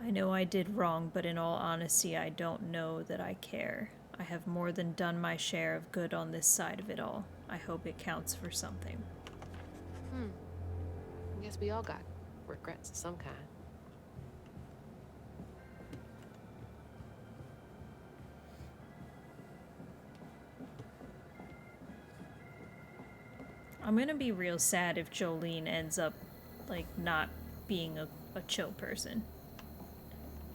I know I did wrong, but in all honesty, I don't know that I care. I have more than done my share of good on this side of it all. I hope it counts for something. I guess we all got regrets of some kind. I'm gonna be real sad if Jolene ends up, like, not being a chill person.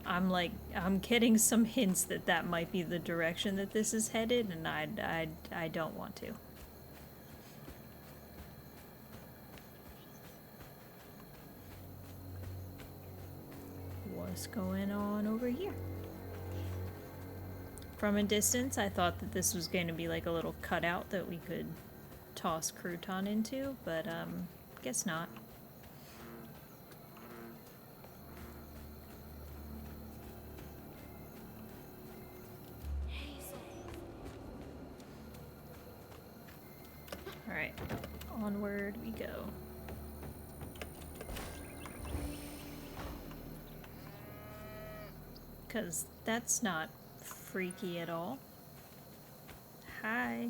I'm getting some hints that that might be the direction that this is headed, and I don't want to. What's going on over here? From a distance, I thought that this was going to be like a little cutout that we could toss crouton into, but guess not. Alright, onward we go. Because that's not freaky at all. Hi.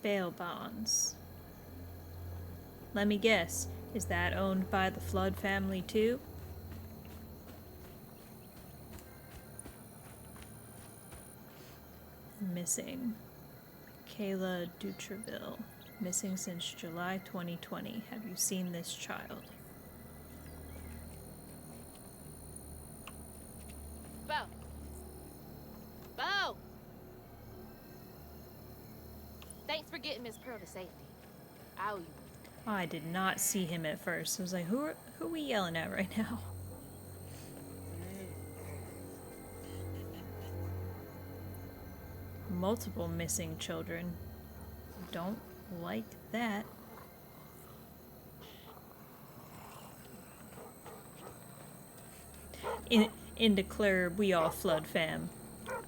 Bail bonds. Let me guess, is that owned by the Flood family too? Missing. Kayla Dutreville. Missing since July 2020. Have you seen this child? Bo! Bo! Thanks for getting Miss Pearl to safety. I owe you. I did not see him at first. I was like, who are we yelling at right now? Multiple missing children. Don't like that. In Declare, we all Flood fam.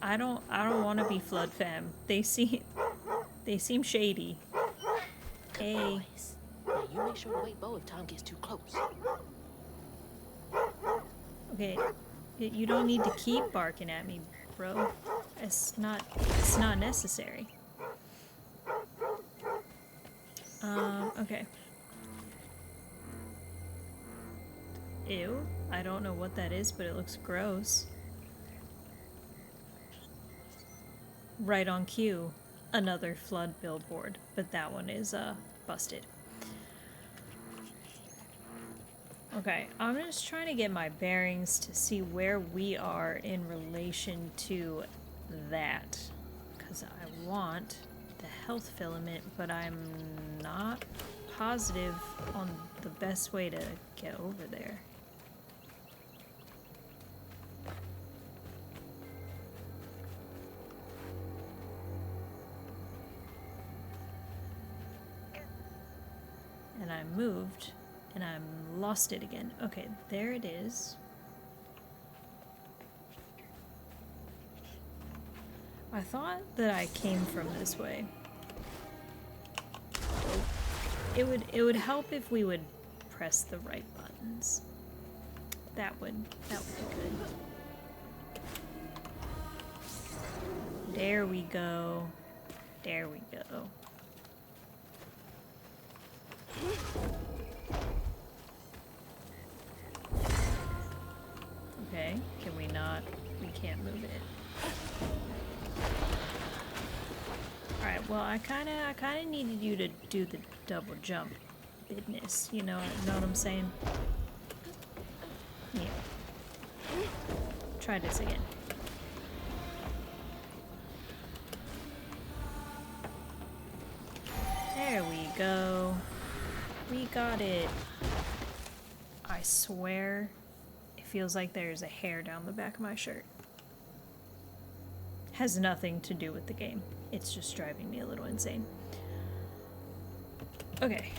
I don't want to be Flood fam. They seem shady. Hey. Always. Now you make sure to wake Bo if Tom gets too close. Okay, you don't need to keep barking at me, bro. It's not necessary. Okay. Ew, I don't know what that is, but it looks gross. Right on cue, another Flood billboard, but that one is, busted. Okay, I'm just trying to get my bearings to see where we are in relation to that. Because I want the health filament, but I'm not positive on the best way to get over there. And I moved, and I lost it again. Okay, there it is. I thought that I came from this way. It would help if we would press the right buttons. That would be good. There we go. There we go. Okay, can we not? We can't move it. Alright, well I kinda needed you to do the double jump business, you know what I'm saying? Yeah. Try this again. There we go. We got it. I swear, it feels like there's a hair down the back of my shirt. Has nothing to do with the game. It's just driving me a little insane. Okay.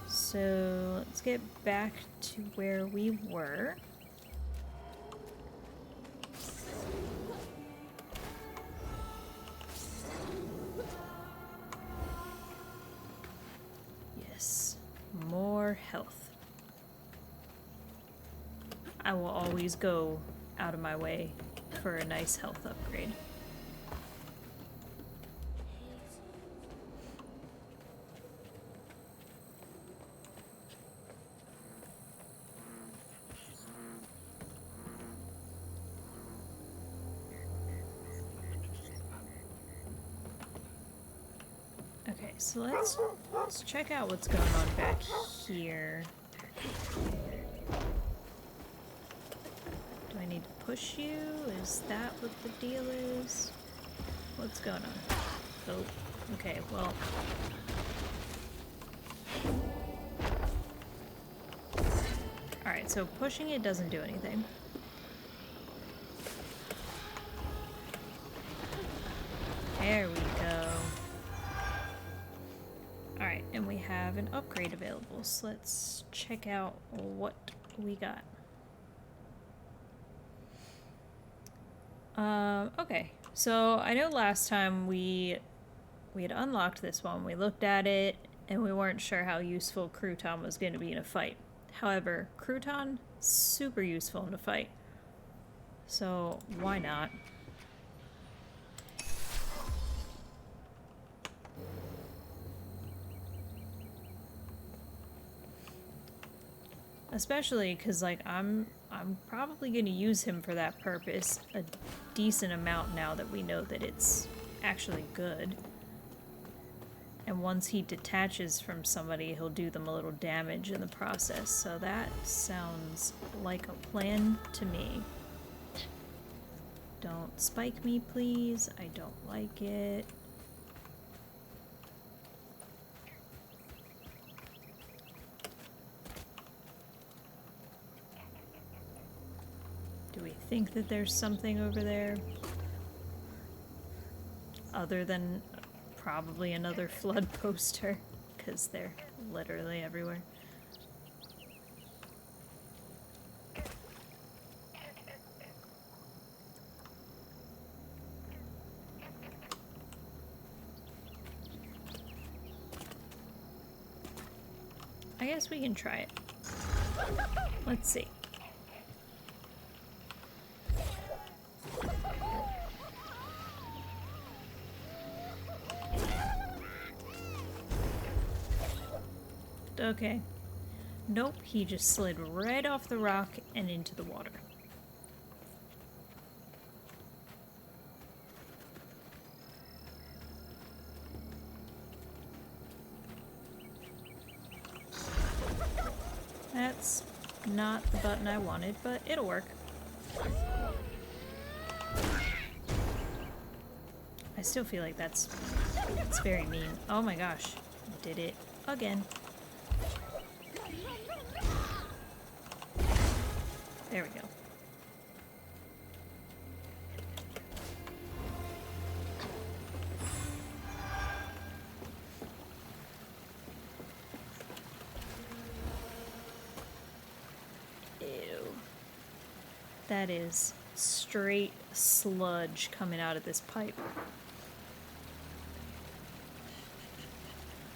So, let's get back to where we were. Yes. More health. I will always go out of my way for a nice health upgrade. So let's check out what's going on back here. Do I need to push you? Is that what the deal is? What's going on? Oh, okay, well. Alright, so pushing it doesn't do anything. There we go. Alright, and we have an upgrade available, so let's check out what we got. Okay, so I know last time we had unlocked this one, we looked at it, and we weren't sure how useful Crouton was going to be in a fight. However, Crouton, super useful in a fight. So, why not? Especially because, like, I'm probably going to use him for that purpose a decent amount now that we know that it's actually good. And once he detaches from somebody, he'll do them a little damage in the process. So that sounds like a plan to me. Don't spike me, please. I don't like it. Do we think that there's something over there? Other than probably another flood poster, because they're literally everywhere. I guess we can try it. Let's see. Okay. Nope, he just slid right off the rock and into the water. That's not the button I wanted, but it'll work. I still feel like it's very mean. Oh my gosh, did it again. There we go. Ew. That is straight sludge coming out of this pipe.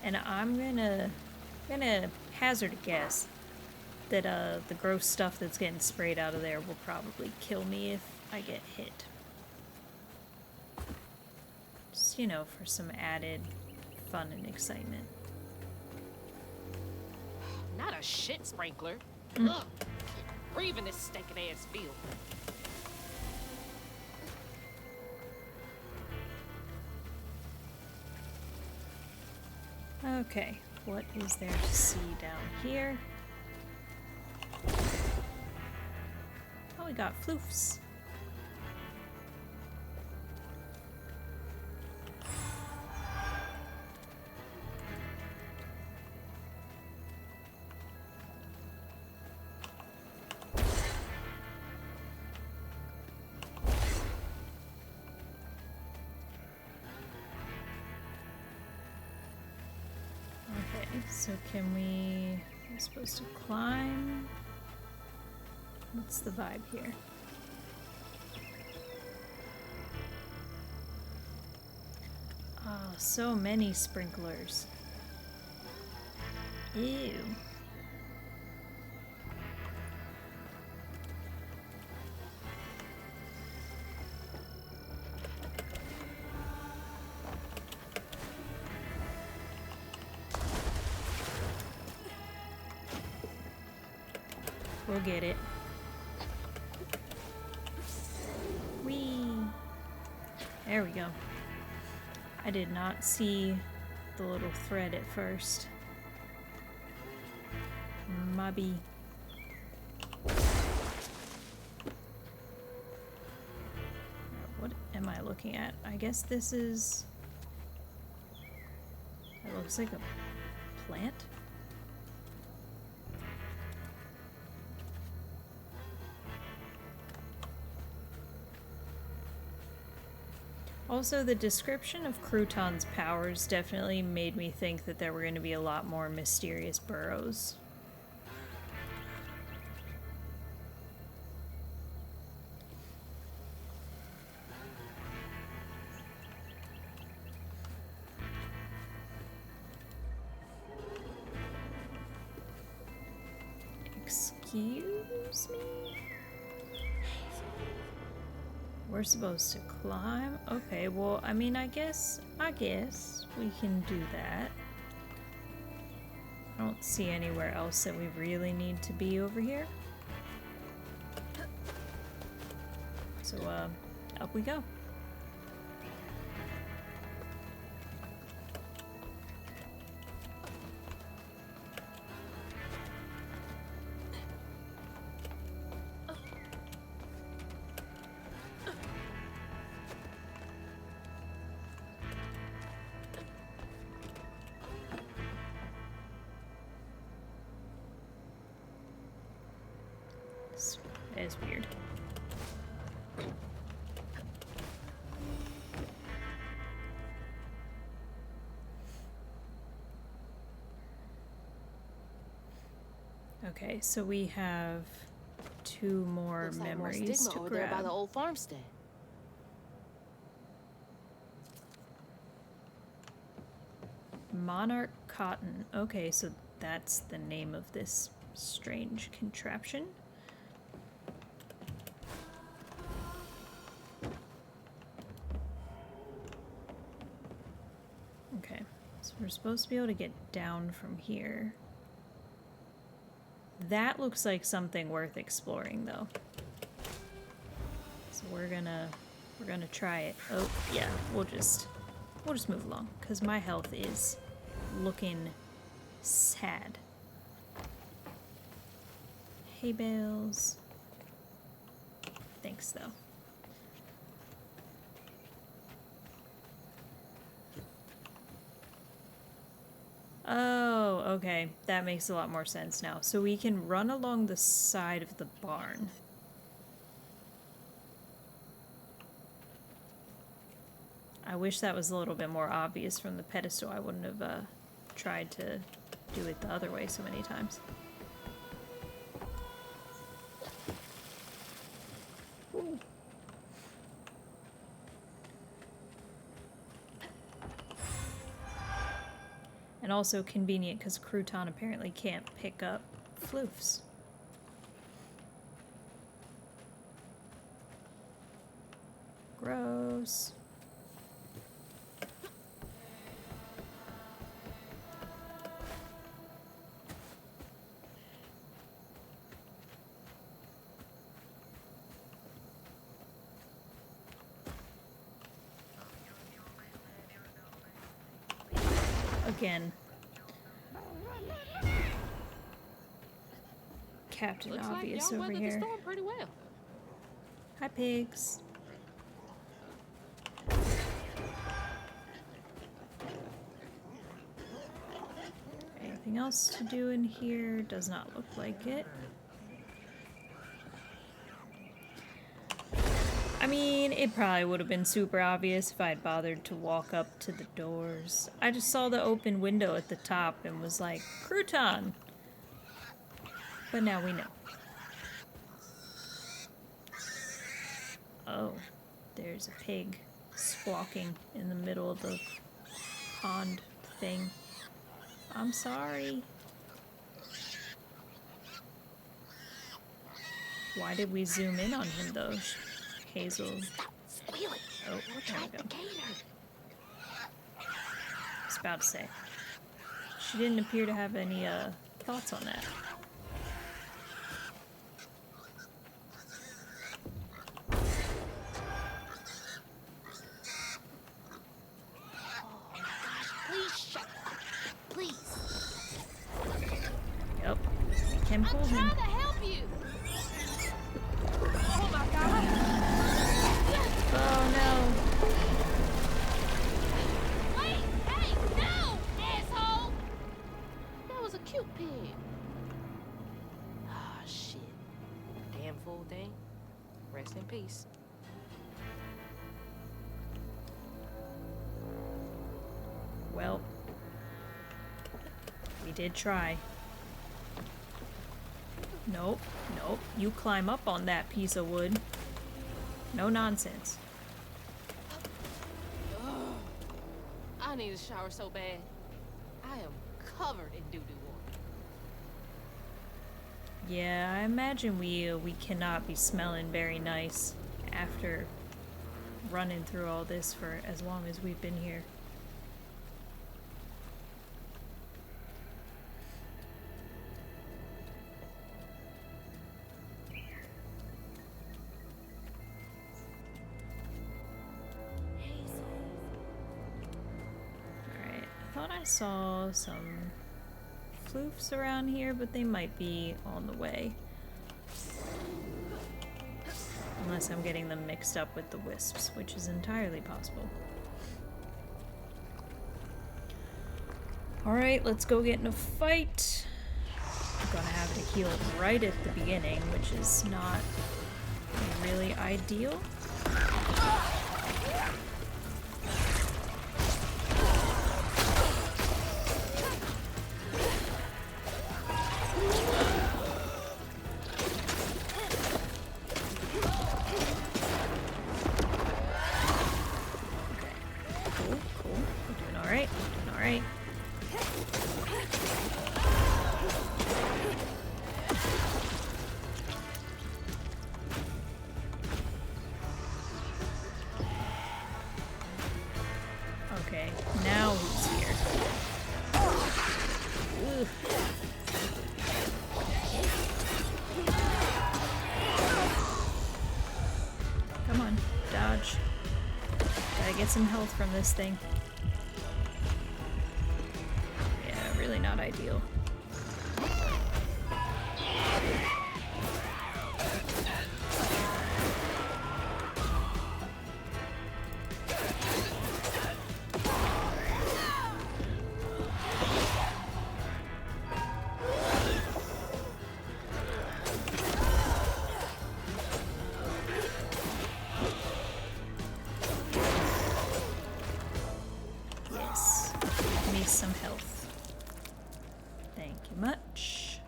And I'm gonna hazard a guess that the gross stuff that's getting sprayed out of there will probably kill me if I get hit. Just, you know, for some added fun and excitement. Not a shit sprinkler. Ugh. Breathing this stinking ass field. Okay, what is there to see down here? Oh, we got floofs. Okay, so can we're supposed to climb? What's the vibe here? Oh, so many sprinklers. Ew. We'll get it. Whee! There we go. I did not see the little thread at first. Maybe. What am I looking at? I guess this is... It looks like a plant? Also, the description of Crouton's powers definitely made me think that there were going to be a lot more mysterious burrows. Excuse me? We're supposed to climb? Okay, well, I mean, I guess we can do that. I don't see anywhere else that we really need to be over here. So, up we go. That is weird. Okay, so we have 2 more Looks like more memories stigma to over there by grab. the old farmstead. Monarch Cotton. Okay, so that's the name of this strange contraption. Okay, so we're supposed to be able to get down from here. That looks like something worth exploring, though. So we're gonna try it. Oh yeah, we'll just move along because my health is looking sad. Hay bales. Thanks, though. Oh, okay. That makes a lot more sense now. So we can run along the side of the barn. I wish that was a little bit more obvious from the pedestal. I wouldn't have tried to do it the other way so many times. Ooh. And also convenient because Crouton apparently can't pick up floofs. Gross. Again. Captain Looks Obvious like y'all over weathered the here. storm pretty well. Hi, pigs. Anything else to do in here? Does not look like it. I mean, it probably would have been super obvious if I'd bothered to walk up to the doors. I just saw the open window at the top and was like, Crouton! But now we know. Oh, there's a pig squawking in the middle of the pond thing. I'm sorry. Why did we zoom in on him though? Hazel. Squealing. Oh, We're there we trying go. to gator. I was about to say. She didn't appear to have any thoughts on that. Oh my gosh, please shut Compulsion. trying to help you. Oh my god. Oh no. Wait, hey, no, asshole. That was a cute pig. Ah, shit. Damn fool thing. Rest in peace. Well, we did try. Nope, nope. You climb up on that piece of wood. No nonsense. Ugh. I need a shower so bad. I am covered in doo-doo water. Yeah, I imagine we cannot be smelling very nice after running through all this for as long as we've been here. Alright, I thought I saw some floofs around here, but they might be on the way. Unless I'm getting them mixed up with the wisps, which is entirely possible. Alright, let's go get in a fight. I'm gonna have to heal right at the beginning, which is not really ideal. Cool, cool. We're doing alright. Doing alright. Okay, now who's here? Ugh. Come on, dodge. Gotta get some health from this thing. Yeah, really not ideal. Yes, give me some health. Thank you much.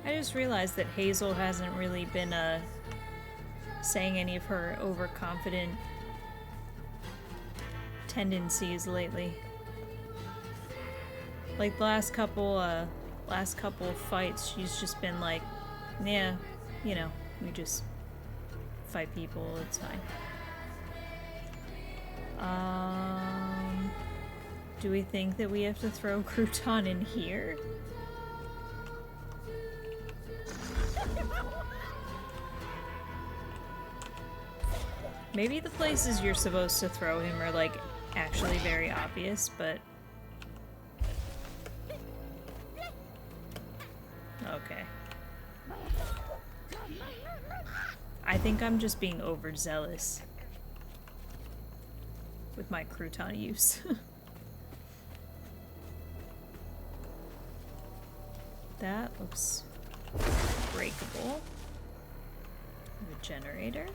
I just realized that Hazel hasn't really been saying any of her overconfident tendencies lately. Like the last couple fights, she's just been like, yeah, you know, we just fight people, it's fine. Do we think that we have to throw Crouton in here? Maybe the places you're supposed to throw him are, like, actually very obvious, but... Okay. I think I'm just being overzealous with my crouton use. That looks breakable. The generator.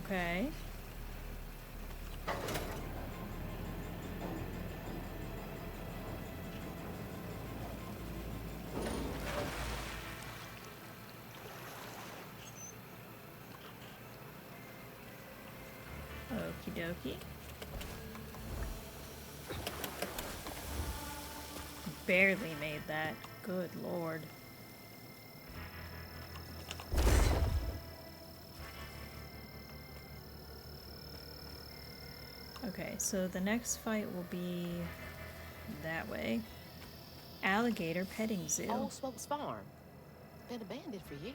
Okay. Okie dokie. Barely made that. Good lord. Okay, so the next fight will be that way. Alligator petting zoo. Old Smokes Farm. Been abandoned for years.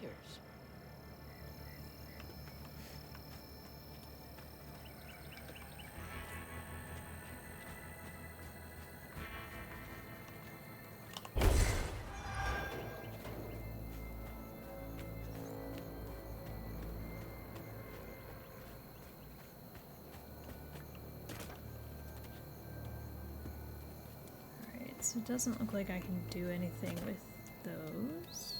Alright, so it doesn't look like I can do anything with those.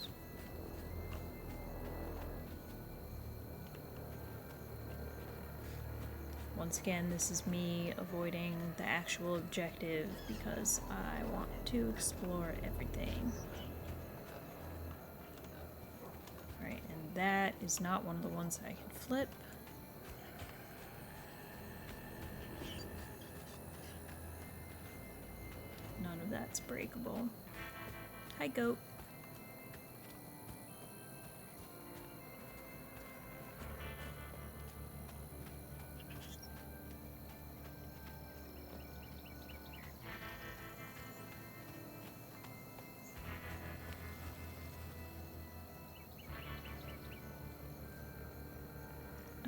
Once again, this is me avoiding the actual objective because I want to explore everything. Alright, and that is not one of the ones I can flip. None of that's breakable. Hi, goat.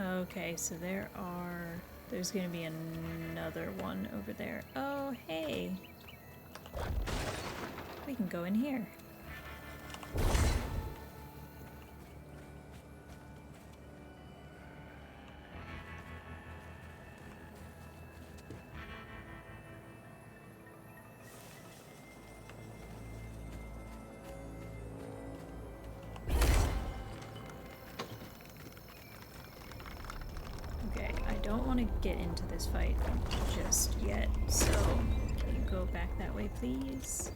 Okay, so there's gonna be another one over there. Oh, hey. We can go in here. Okay, I don't want to get into this fight just yet, so can you go back that way, please?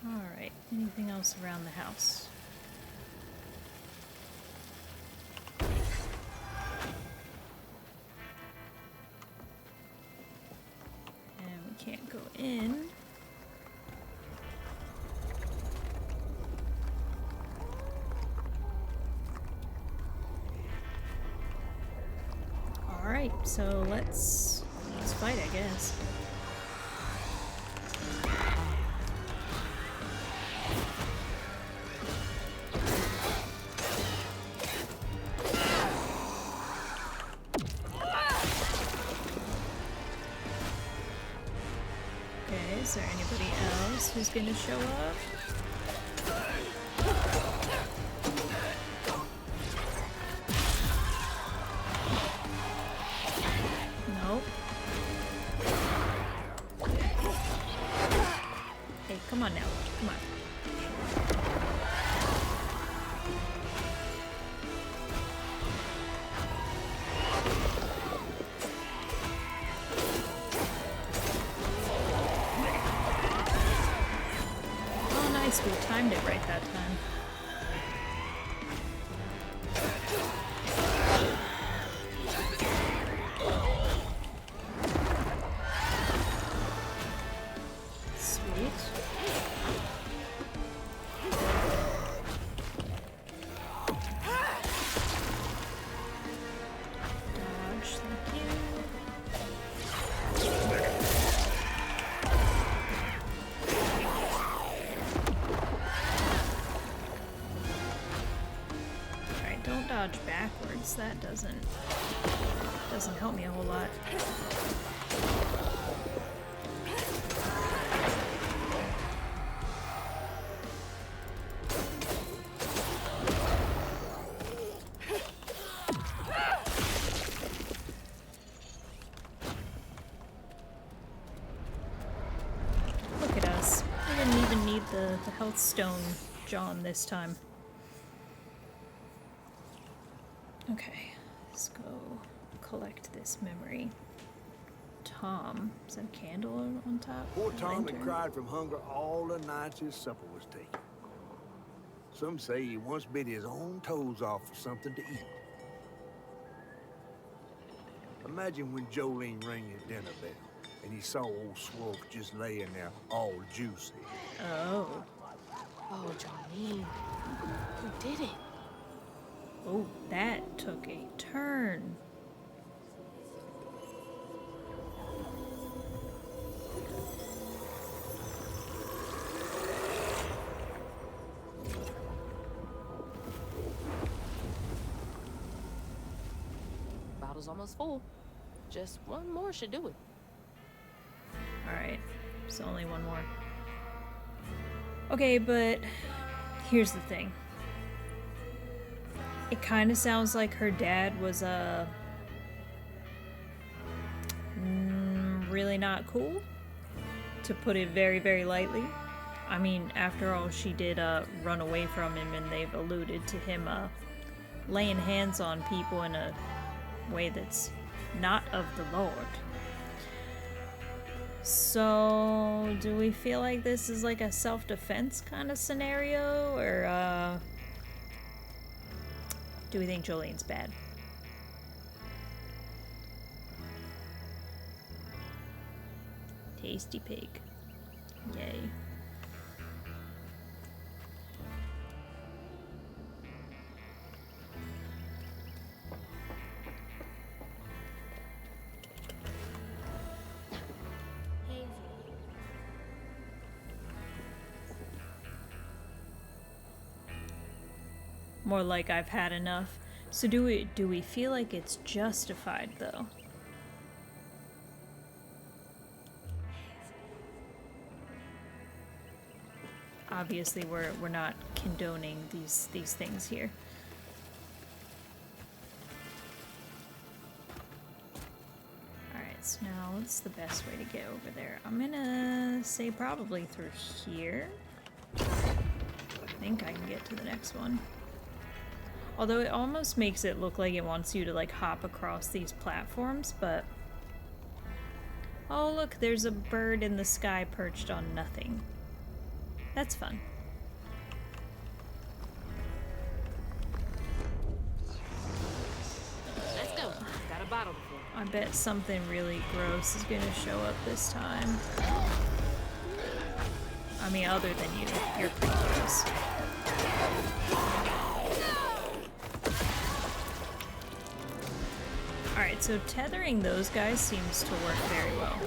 Alright, anything else around the house? And we can't go in. Alright, so let's fight, I guess. Okay, is there anybody else who's gonna show up? Nope. Hey, come on now. Come on. Oh, nice. We timed it right that time. Sweet. Dodge, thank you. Alright, don't dodge backwards. That doesn't help me a whole lot. Look at us. We didn't even need the health stone John this time. Okay, let's go collect this memory. Tom, is that a candle on top? Poor A Tom had lantern? cried from hunger all the nights his supper was taken. Some say he once bit his own toes off for something to eat. Imagine when Jolene rang his dinner bell, and he saw old Swolf just laying there, all juicy. Oh. Oh, Jolene. Who did it? Oh, that took a turn. Bottle's almost full. Just one more should do it. Alright, so only one more. Okay, but here's the thing. It kind of sounds like her dad was really not cool, to put it very, very lightly. I mean, after all, she did run away from him, and they've alluded to him laying hands on people in a way that's not of the Lord. So, do we feel like this is like a self-defense kind of scenario, or do we think Jolene's bad? Tasty pig. Yay. More like I've had enough. So do we feel like it's justified though? Obviously we're not condoning these things here. Alright, so now what's the best way to get over there? I'm gonna say probably through here. I think I can get to the next one. Although it almost makes it look like it wants you to like hop across these platforms, but... Oh look, there's a bird in the sky perched on nothing. That's fun. Let's go. Got a bottle before. I bet something really gross is gonna show up this time. I mean, other than you. You're pretty gross. Alright, so tethering those guys seems to work very well.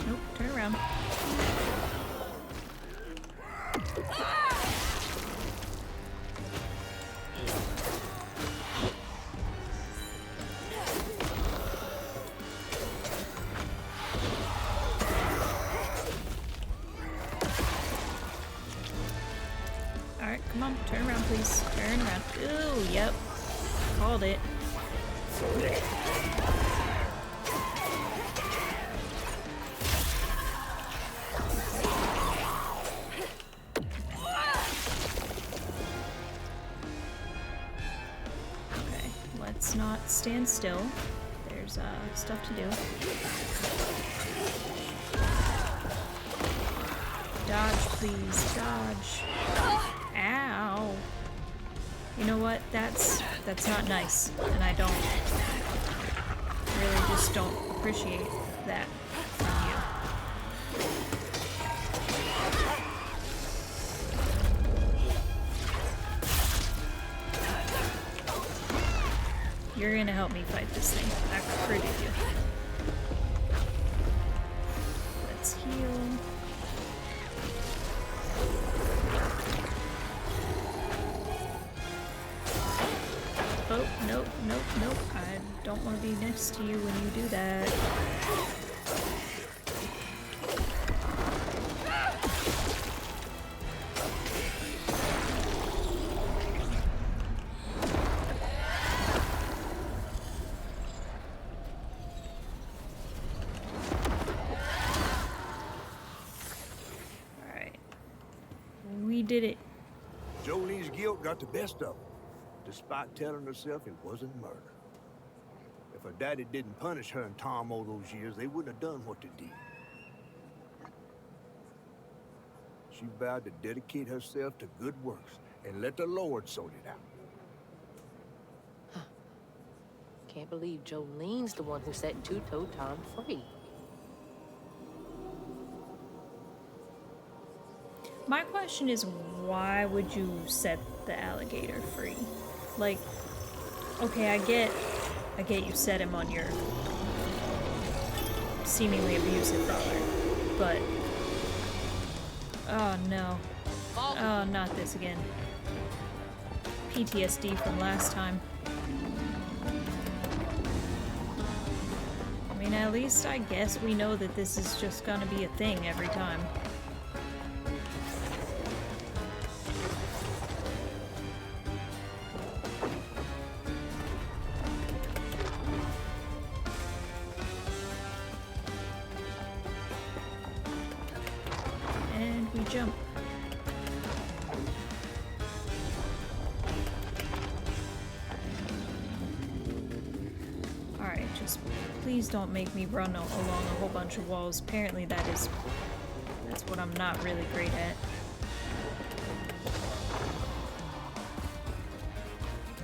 Nope, turn around. Alright, come on, turn around please. Turn around. Ooh, yep. Called it. Okay, let's not stand still. There's stuff to do. Dodge, please. Dodge. Ow. You know what? That's not nice. And I don't really just don't appreciate that from you. You're gonna help me fight this thing. I've recruited you. Let's heal. Oh, nope, nope, nope. I don't want to be next to you when you do that. Alright. We did it. Jolene's guilt got the best of her, despite telling herself it wasn't murder. If her daddy didn't punish her and Tom all those years, they wouldn't have done what they did. She vowed to dedicate herself to good works and let the Lord sort it out. Can't believe Jolene's the one who set Two-Toe Tom free. My question is, why would you set the alligator free? Like, okay, I get you set him on your seemingly abusive brother, but oh no. Oh, not this again. PTSD from last time. I mean, at least I guess we know that this is just gonna be a thing every time. And we jump. Alright, just please don't make me run along a whole bunch of walls. Apparently that's what I'm not really great at.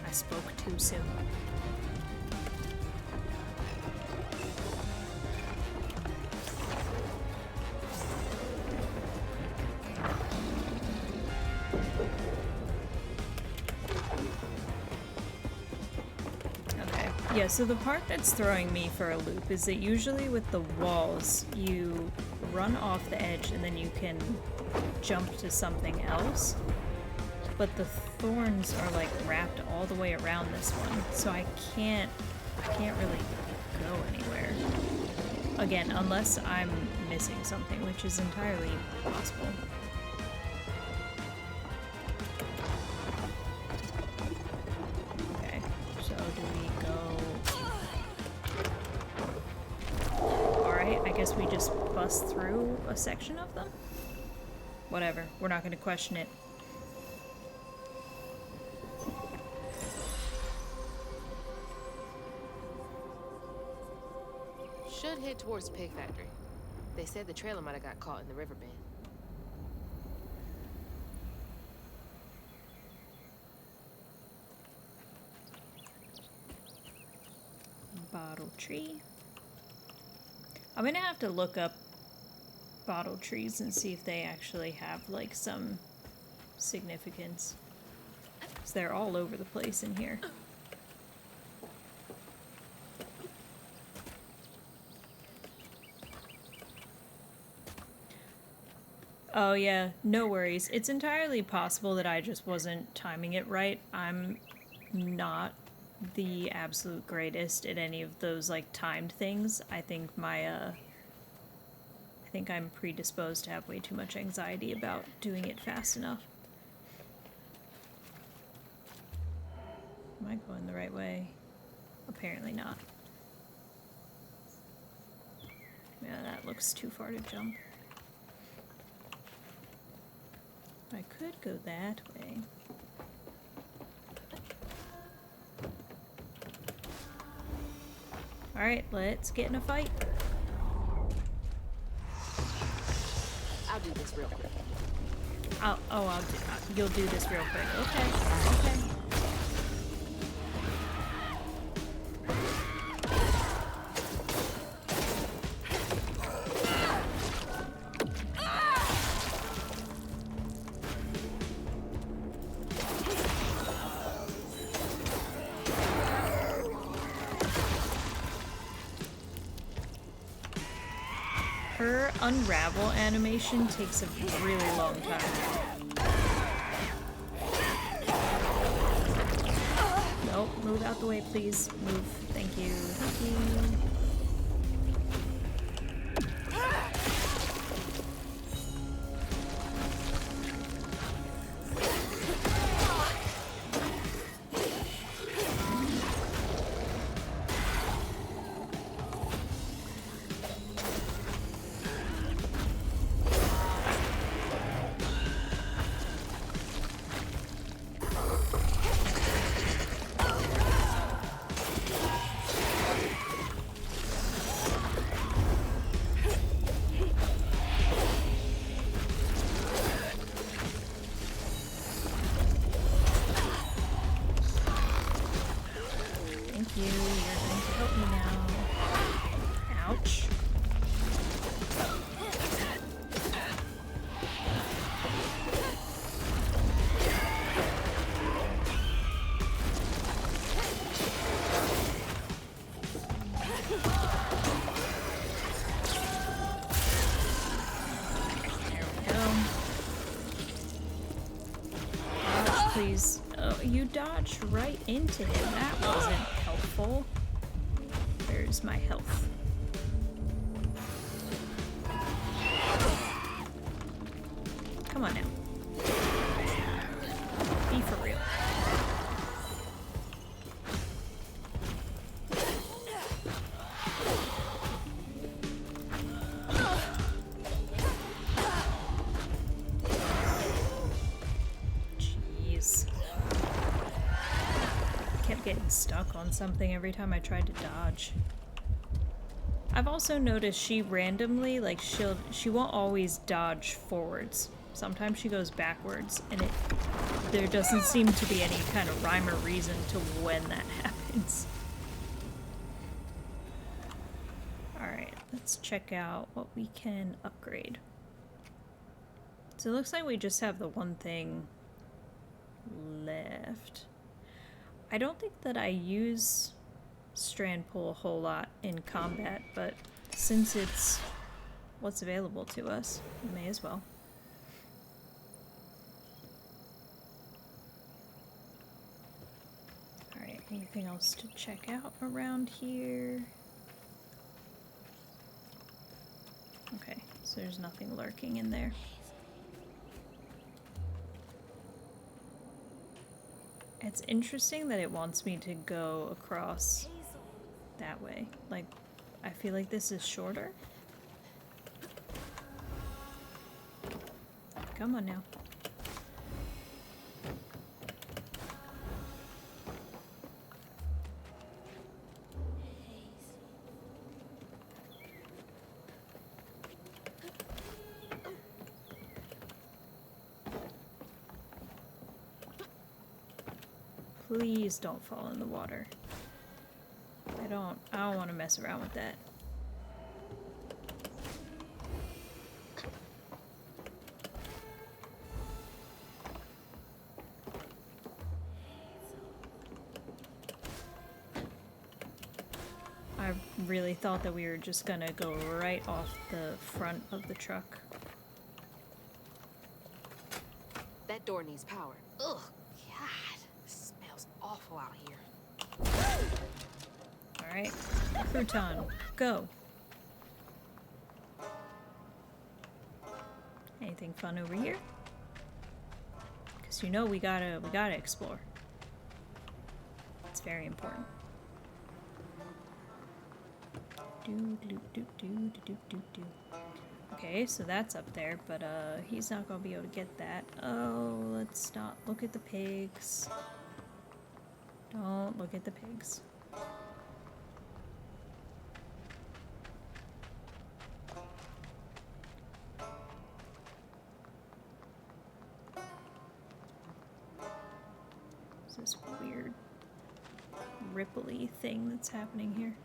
I spoke too soon. Yeah, so the part that's throwing me for a loop is that usually with the walls, you run off the edge and then you can jump to something else. But the thorns are like wrapped all the way around this one, so I can't really go anywhere. Again, unless I'm missing something, which is entirely possible. Okay, so do we go... Alright, I guess we just bust through a section of them? Whatever, we're not going to question it. Should head towards the pig factory. They said the trailer might have got caught in the river bend. Bottle tree. I'm gonna have to look up bottle trees and see if they actually have like some significance. 'Cause they're all over the place in here. Oh yeah, no worries. It's entirely possible that I just wasn't timing it right. I'm not the absolute greatest at any of those like timed things. I think I think I'm predisposed to have way too much anxiety about doing it fast enough. Am I going the right way? Apparently not. Yeah, that looks too far to jump. I could go that way. Alright, let's get in a fight. I'll do this real quick. You'll do this real quick. Okay, okay. Her unravel animation takes a really long time. Nope, move out the way, please. Move. Thank you. Thank you. please. Oh, you dodged right into him. That wasn't helpful. Where's my health? Come on now. Be for real. Jeez. Kept getting stuck on something every time I tried to dodge. I've also noticed she randomly, like, she won't always dodge forwards. Sometimes she goes backwards, and there doesn't seem to be any kind of rhyme or reason to when that happens. Alright, let's check out what we can upgrade. So it looks like we just have the one thing left. I don't think that I use strand pull a whole lot in combat, but since it's what's available to us, we may as well. Alright, anything else to check out around here? Okay, so there's nothing lurking in there. It's interesting that it wants me to go across that way. Like, I feel like this is shorter. Come on now. Please don't fall in the water. I don't want to mess around with that. I really thought that we were just gonna go right off the front of the truck. That door needs power. Ugh, God, it smells awful out here. Alright, crouton, go. Anything fun over here? Because you know we gotta explore. It's very important. Okay, so that's up there, but he's not gonna be able to get that. Oh, let's not look at the pigs. Don't look at the pigs. This weird rippley thing that's happening here.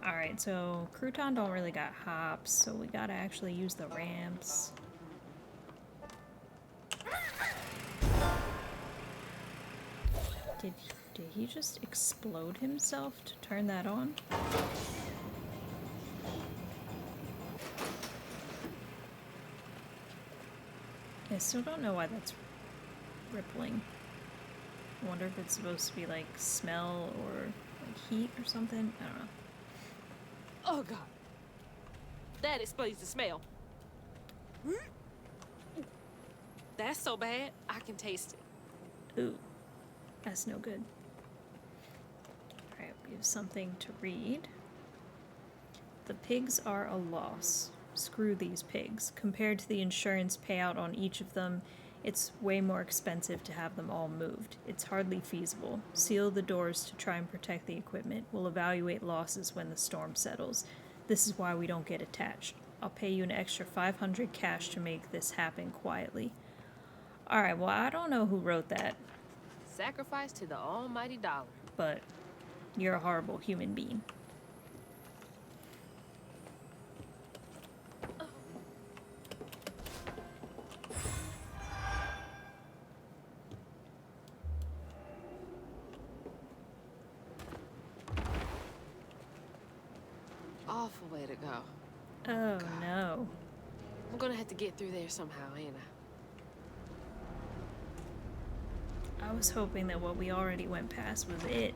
Alright, so crouton don't really got hops, so we gotta actually use the ramps. Did he just explode himself to turn that on? I still don't know why that's rippling. I wonder if it's supposed to be like smell or like heat or something. I don't know. Oh God, that explains the smell. That's so bad, I can taste it. Ooh, that's no good. Alright, we have something to read. The pigs are a loss. Screw these pigs. Compared to the insurance payout on each of them, it's way more expensive to have them all moved. It's hardly feasible. Seal the doors to try and protect the equipment. We'll evaluate losses when the storm settles. This is why we don't get attached. I'll pay you an extra 500 cash to make this happen quietly. Alright, well, I don't know who wrote that, Sacrifice to the almighty dollar. but you're a horrible human being. Awful way to go. Oh no. I'm gonna have to get through there somehow, ain't I? I was hoping that what we already went past was it.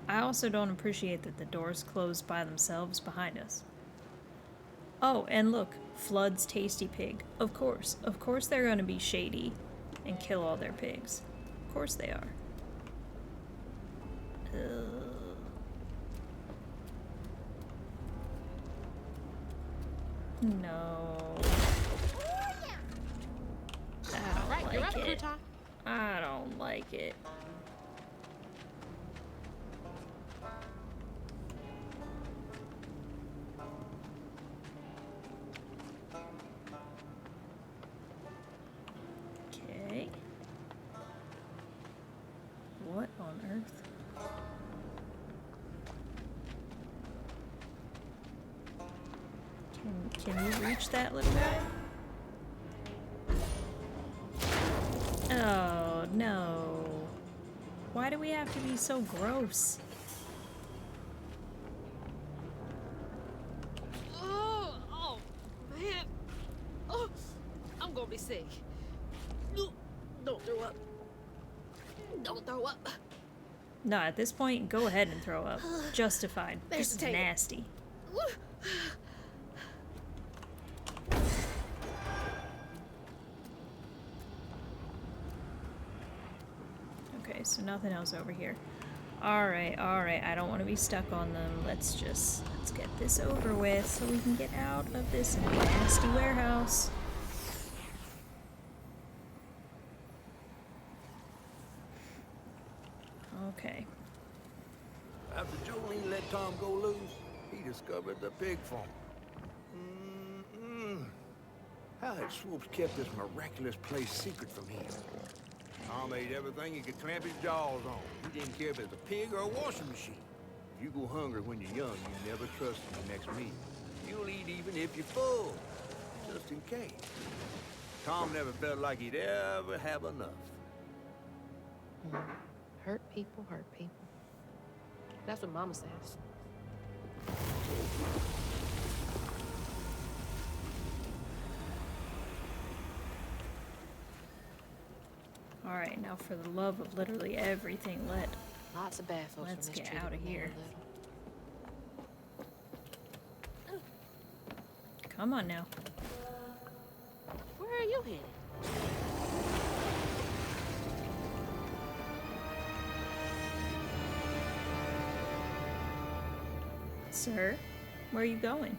I also don't appreciate that the doors closed by themselves behind us. Oh, and look, Flood's Tasty Pig. Of course they're gonna be shady and kill all their pigs. Of course they are. No. I don't like it. I don't like it. Okay. What on earth? Can you reach that little guy? Oh, no. Why do we have to be so gross? Oh, man. Oh, I'm gonna be sick. Don't throw up. Don't throw up. No, at this point, go ahead and throw up. Justified. There's This is the table. nasty. Okay, so nothing else over here. Alright, I don't want to be stuck on them. Let's get this over with so we can get out of this nasty warehouse. Okay. After Jolene let Tom go loose, he discovered the pig farm. How had Swoops kept this miraculous place secret from him? Tom ate everything he could clamp his jaws on. He didn't care if it was a pig or a washing machine. If you go hungry when you're young, you never trust your next meal. You'll eat even if you're full, just in case. Tom never felt like he'd ever have enough. Hurt people hurt people. That's what Mama says. Alright, now for the love of literally everything, Lots of bad folks let's get mistreated out of when they were here. little. Come on now. Where are you headed? Sir, where are you going?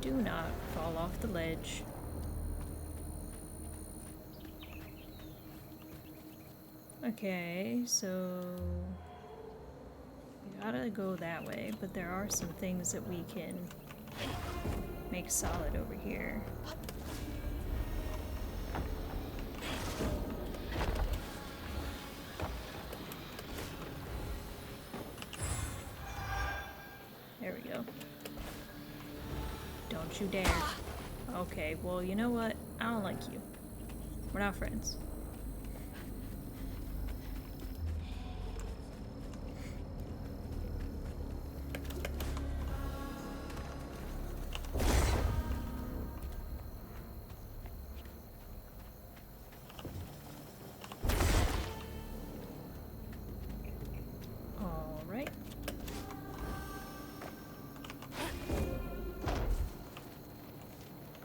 Do not fall off the ledge. Okay, so we gotta go that way, but there are some things that we can make solid over here. There we go. Don't you dare. Okay, well, you know what? I don't like you. We're not friends. All right.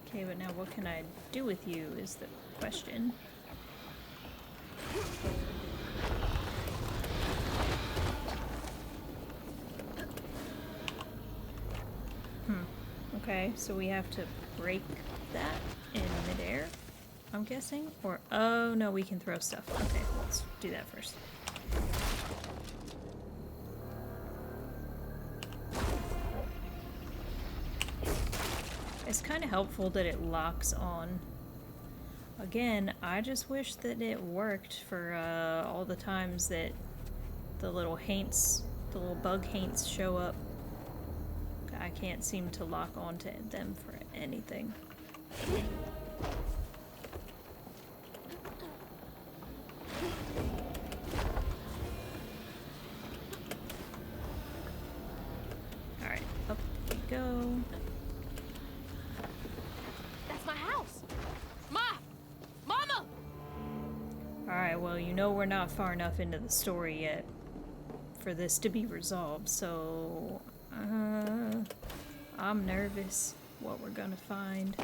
Okay, but now what can I do with you is the question. Okay, so we have to break that in midair, I'm guessing? Or, oh no, we can throw stuff. Okay, let's do that first. It's kind of helpful that it locks on. Again, I just wish that it worked for all the times that the little haints, the little bug haints show up. I can't seem to lock onto them for anything. you know we're not far enough into the story yet for this to be resolved, so I'm nervous what we're gonna find.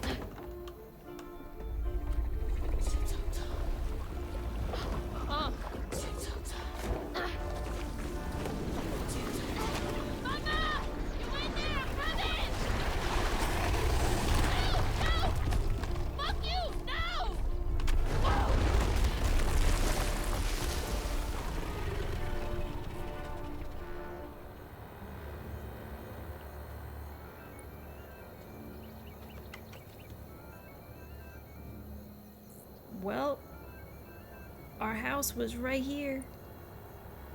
Well, our house was right here,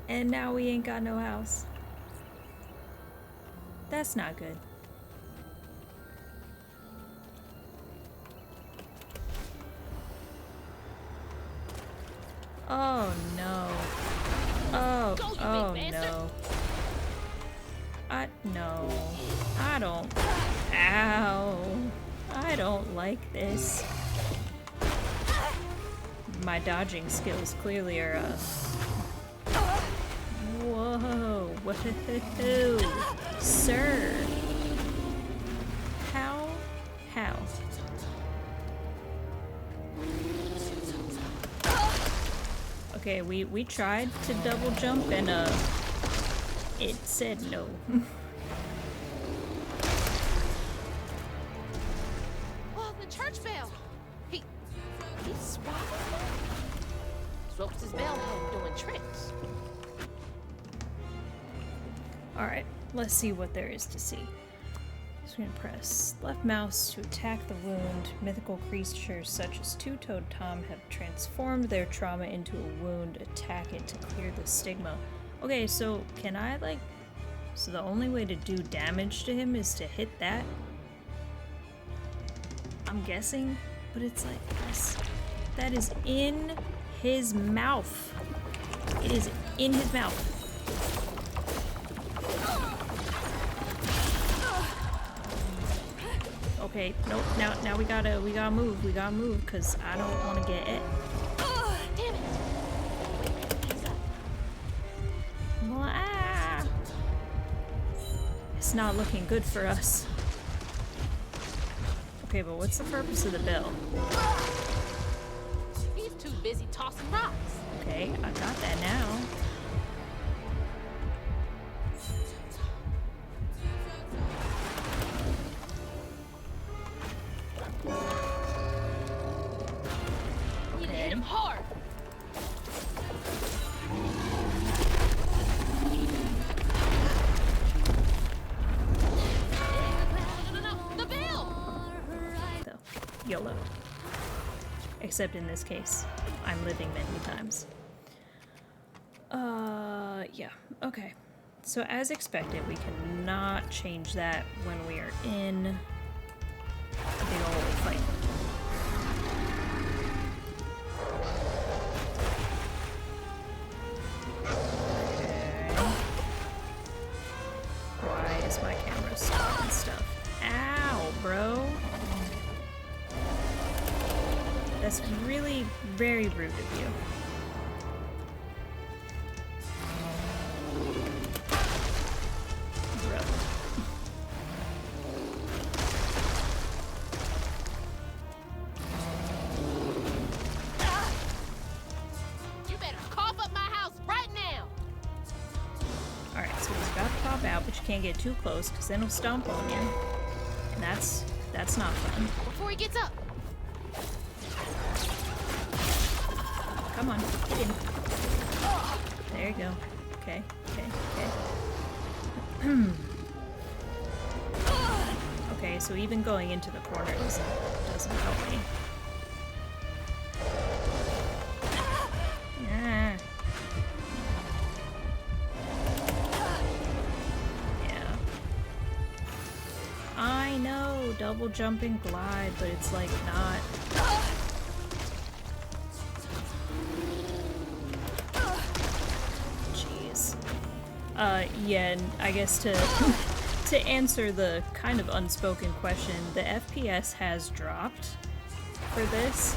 and now we ain't got no house. That's not good. Oh no. Oh, oh no. No. I don't. Ow. I don't like this. My dodging skills clearly are, whoa, whoa, sir. How? Okay, we tried to double jump and, it said no. Oh, the church bell. He swapped. Swaps his bell home doing tricks. Alright, let's see what there is to see. So we're gonna press left mouse to attack the wound. Mythical creatures such as Two-Toed Tom have transformed their trauma into a wound. Attack it to clear the stigma. Okay, so can I, like... So the only way to do damage to him is to hit that? I'm guessing, but it's like this. That is in his mouth. It is in his mouth. Okay, nope, now we gotta move, cause I don't wanna get it. Damn it! He's up. Ah. It's not looking good for us. Okay, but what's the purpose of the bell? He's too busy tossing rocks. Okay, I got that now. You hit him hard. No, the bell. So, YOLO. Except in this case, I'm living many times. Yeah, okay. So as expected, we cannot change that when we are in a big old fight. Okay. Why is my camera stopping stuff? Ow, bro. That's really very rude of you. Bro. You better cough up my house right now. Alright, so he's got to pop out, but you can't get too close because then he'll stomp on you. And that's not fun. Before he gets up. Come on, get in. There you go. Okay. Okay, so even going into the corner doesn't help me. Ah. Yeah. I know, double jump and glide, but it's like not. Jeez. Yeah, and I guess to to answer the kind of unspoken question, the FPS has dropped for this.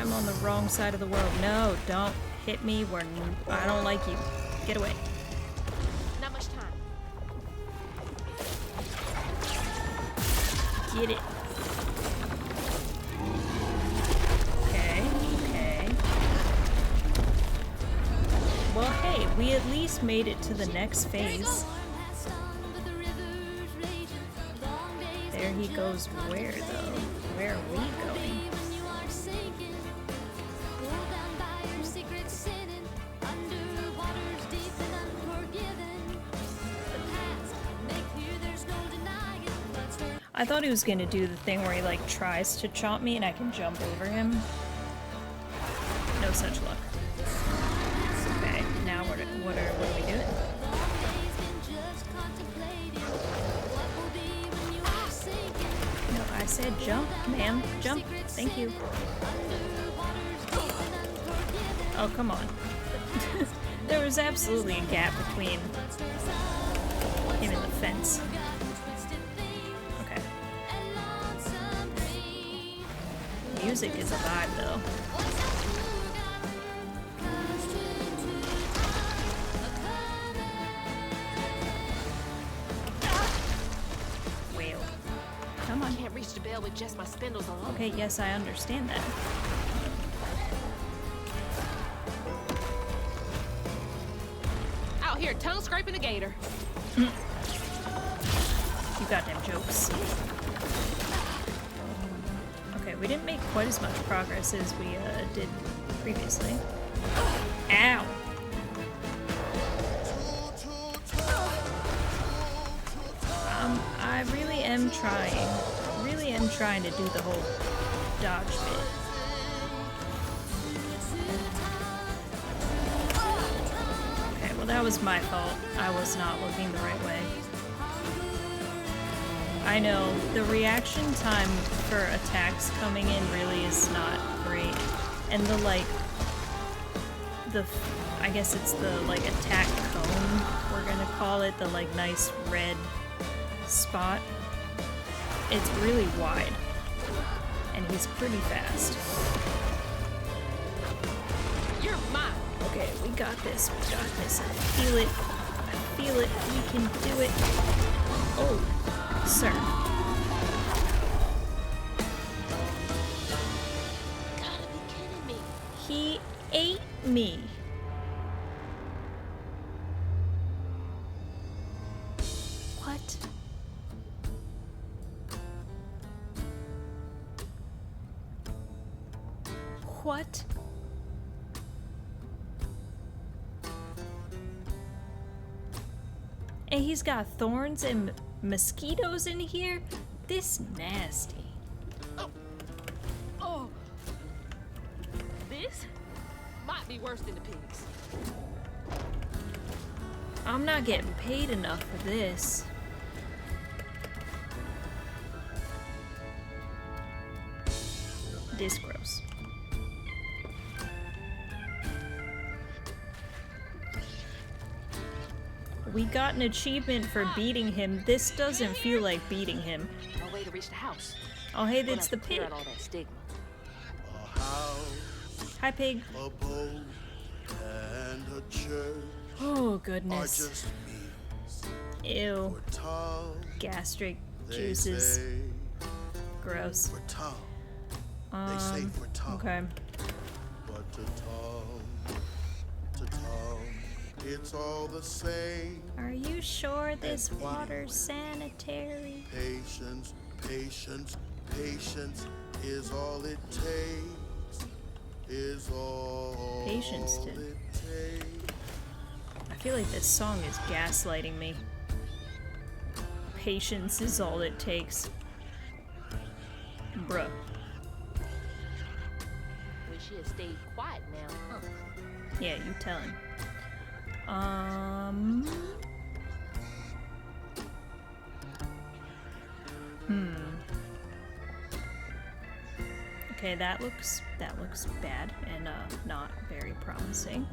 I'm on the wrong side of the world. No, don't hit me. I don't like you. Get away. Not much time. Get it. Okay, okay. Well, hey, we at least made it to the next phase. There he goes where, though? Where are we going? I thought he was gonna do the thing where he like tries to chomp me and I can jump over him. No such luck. Okay, now what are we doing? No, I said jump, ma'am. Jump. Thank you. Oh, come on. There was absolutely a gap between him and the fence. Okay. Music is a vibe, though. Whale. Come on. I can't reach the bell with just my spindles alone. Okay, yes, I understand that. Out here, tongue scraping a gator. You goddamn jokes. Okay, we didn't make quite as much progress as we did previously. Ow! I really am trying to do the whole dodge bit. Okay, well that was my fault. I was not looking the right way. I know, the reaction time for attacks coming in really is not great. And the I guess it's the like attack cone, we're gonna call it, the like nice red spot. It's really wide. And he's pretty fast. You're mine. Okay, we got this, we got this. I feel it. I feel it. We can do it. Oh, sir. Gotta be kidding me. He ate me. What? What? And he's got thorns and mosquitoes in here? This nasty. Oh. This might be worse than the pigs. I'm not getting paid enough for this. This gross. We got an achievement for beating him. This doesn't feel like beating him. No way to reach the house. Oh, hey, We'll that's have the to clear pig. out all that stigma. A house, Hi, pig. a boat, and a church Oh, are goodness. just means Ew. for Tom. Gastric They juices. say Gross. for Tom. They say for Tom. Okay. But to Tom, it's all the same. Are you sure this water's sanitary? Patience, patience, patience is all it takes. Is all Patience to- it takes. I feel like this song is gaslighting me. Patience is all it takes. Bruh. Wish he had stayed quiet now, huh? Yeah, you tell him. Okay, that looks bad and not very promising.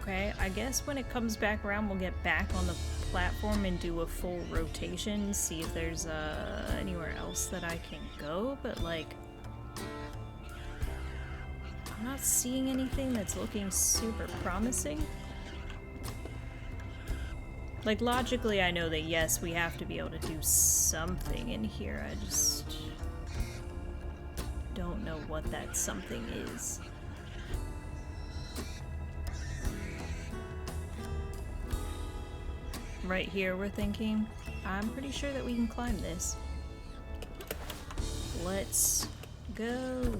Okay, I guess when it comes back around, we'll get back on the platform and do a full rotation, see if there's anywhere else that I can go, but like I'm not seeing anything that's looking super promising. Like, logically, I know that, yes, we have to be able to do something in here. I just don't know what that something is. Right here, we're thinking. I'm pretty sure that we can climb this. Let's go.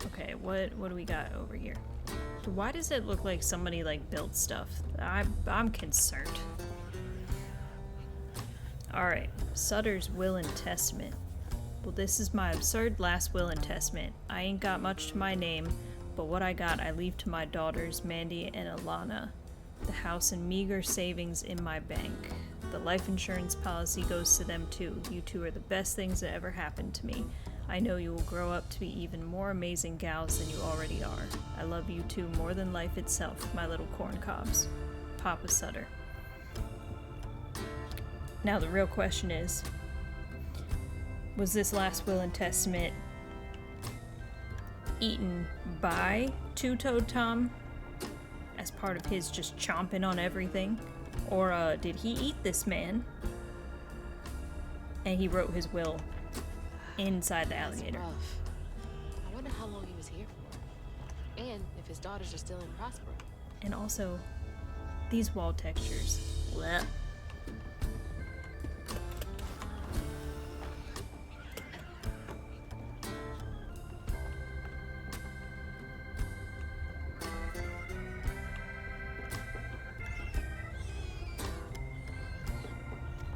Okay, what do we got over here? Why does it look like somebody like built stuff? I'm concerned. Alright, Sutter's Will and Testament. Well, this is my absurd last will and testament. I ain't got much to my name, but what I got I leave to my daughters, Mandy and Alana. The house and meager savings in my bank. The life insurance policy goes to them too. You two are the best things that ever happened to me. I know you will grow up to be even more amazing gals than you already are. I love you two more than life itself, my little corn cobs. Papa Sutter. Now the real question is, was this last will and testament eaten by Two-Toed Tom as part of his just chomping on everything? Or did he eat this man and he wrote his will inside the alligator? That's rough. I wonder how long he was here for. And if his daughters are still in Prospero. And also, these wall textures. Blech.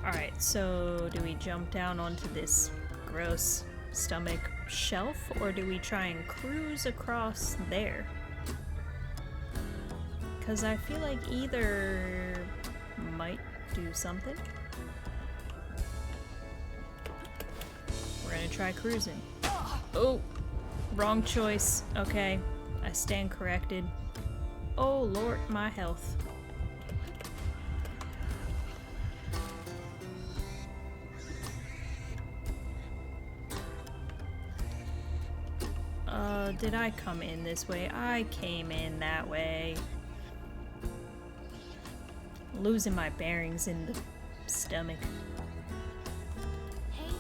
Alright, so do we jump down onto this gross stomach shelf, or do we try and cruise across there? Because I feel like either might do something. We're gonna try cruising. Oh, wrong choice. Okay, I stand corrected. Oh Lord, my health. Did I come in this way? I came in that way. Losing my bearings in the stomach. Hey,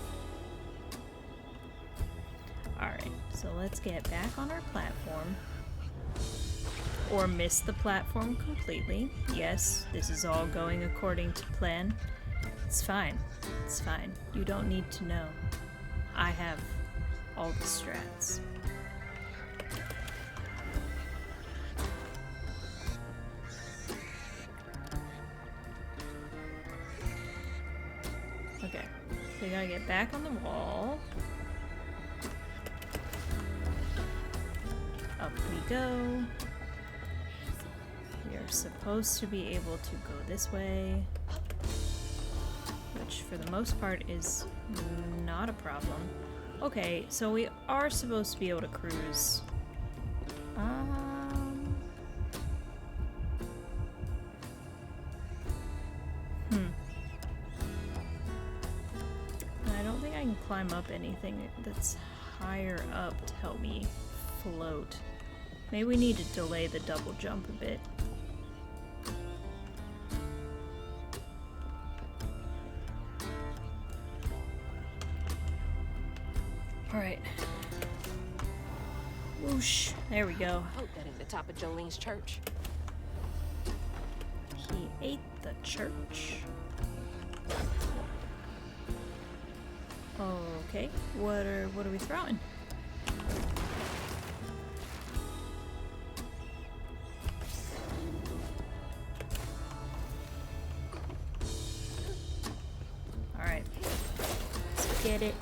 Alright, so let's get back on our platform. Or miss the platform completely. Yes, this is all going according to plan. It's fine. It's fine. You don't need to know. I have all the strats. Okay, we gotta get back on the wall. Up we go. We are supposed to be able to go this way, which for the most part is not a problem. Okay, so we are supposed to be able to cruise. I don't think I can climb up anything that's higher up to help me float. Maybe we need to delay the double jump a bit. Alright. Whoosh. There we go. Hope that ain't the top of Jolene's church. He ate the church. Okay. What are we throwing? Alright. Let's get it.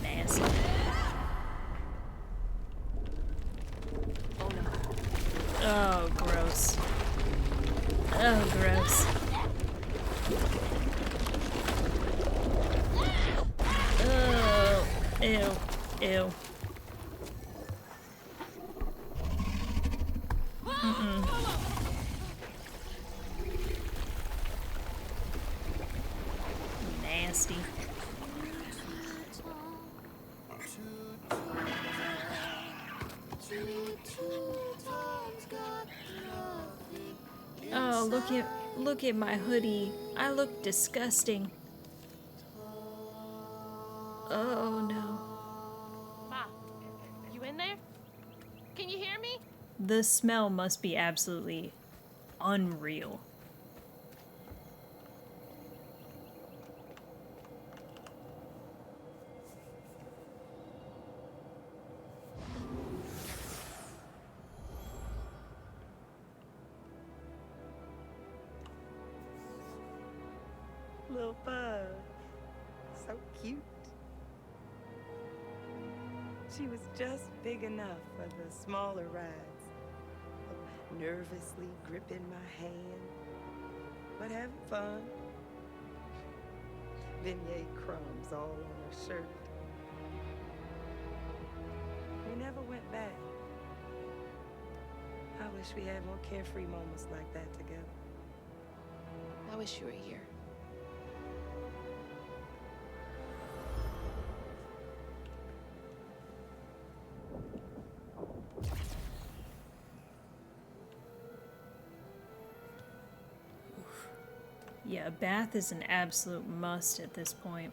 Nasty. Oh no. Oh, gross. Oh, gross. Oh, ew, ew. nasty. Oh, look at my hoodie. I look disgusting. Oh no. Ma, you in there? Can you hear me? The smell must be absolutely unreal. Little bug. So cute. She was just big enough for the smaller rides. Nervously gripping my hand, but having fun. Beignet crumbs all on her shirt. We never went back. I wish we had more carefree moments like that together. I wish you were here. Yeah, a bath is an absolute must at this point.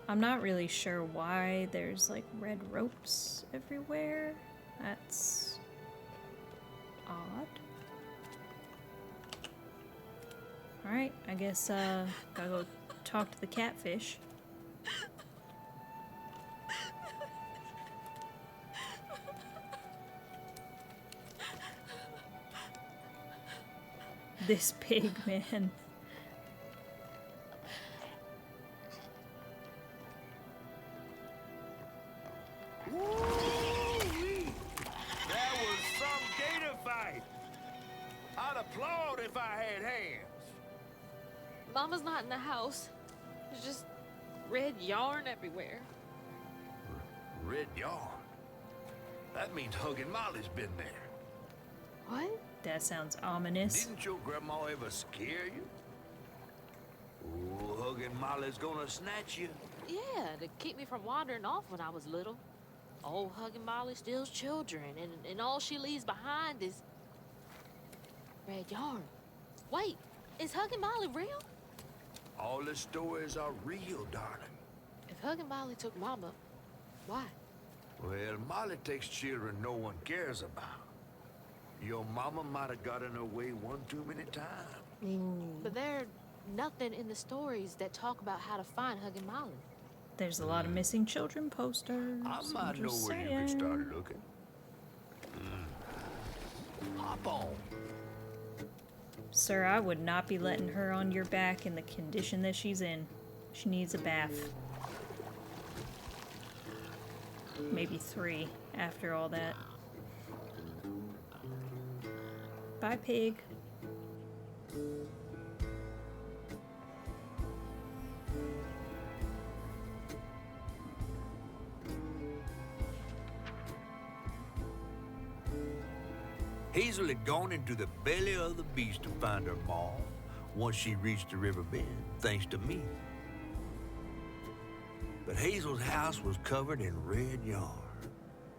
I'm not really sure why there's like red ropes everywhere. That's odd. Alright, I guess gotta go talk to the catfish. This pig, man. Woo-wee! That was some gator fight. I'd applaud if I had hands. Mama's not in the house. There's just red yarn everywhere. Red yarn. That means Huggin' Molly's been there. What? That sounds ominous. Didn't your grandma ever scare you? Oh, Huggin' Molly's gonna snatch you. Yeah, to keep me from wandering off when I was little. Old Huggin' Molly steals children, and all she leaves behind is red yarn. Wait, is Huggin' Molly real? All the stories are real, darling. If Huggin' Molly took Mama, why? Well, Molly takes children no one cares about. Your mama might have gotten away one too many times. But there's nothing in the stories that talk about how to find Huggin' Molly. There's a lot of missing children posters. I I'm might know just where you could saying. start looking. Hop on. Sir, I would not be letting her on your back in the condition that she's in. She needs a bath. Maybe 3 after all that. Bye, pig. Hazel had gone into the belly of the beast to find her maw once she reached the river bend, thanks to me. But Hazel's house was covered in red yarn,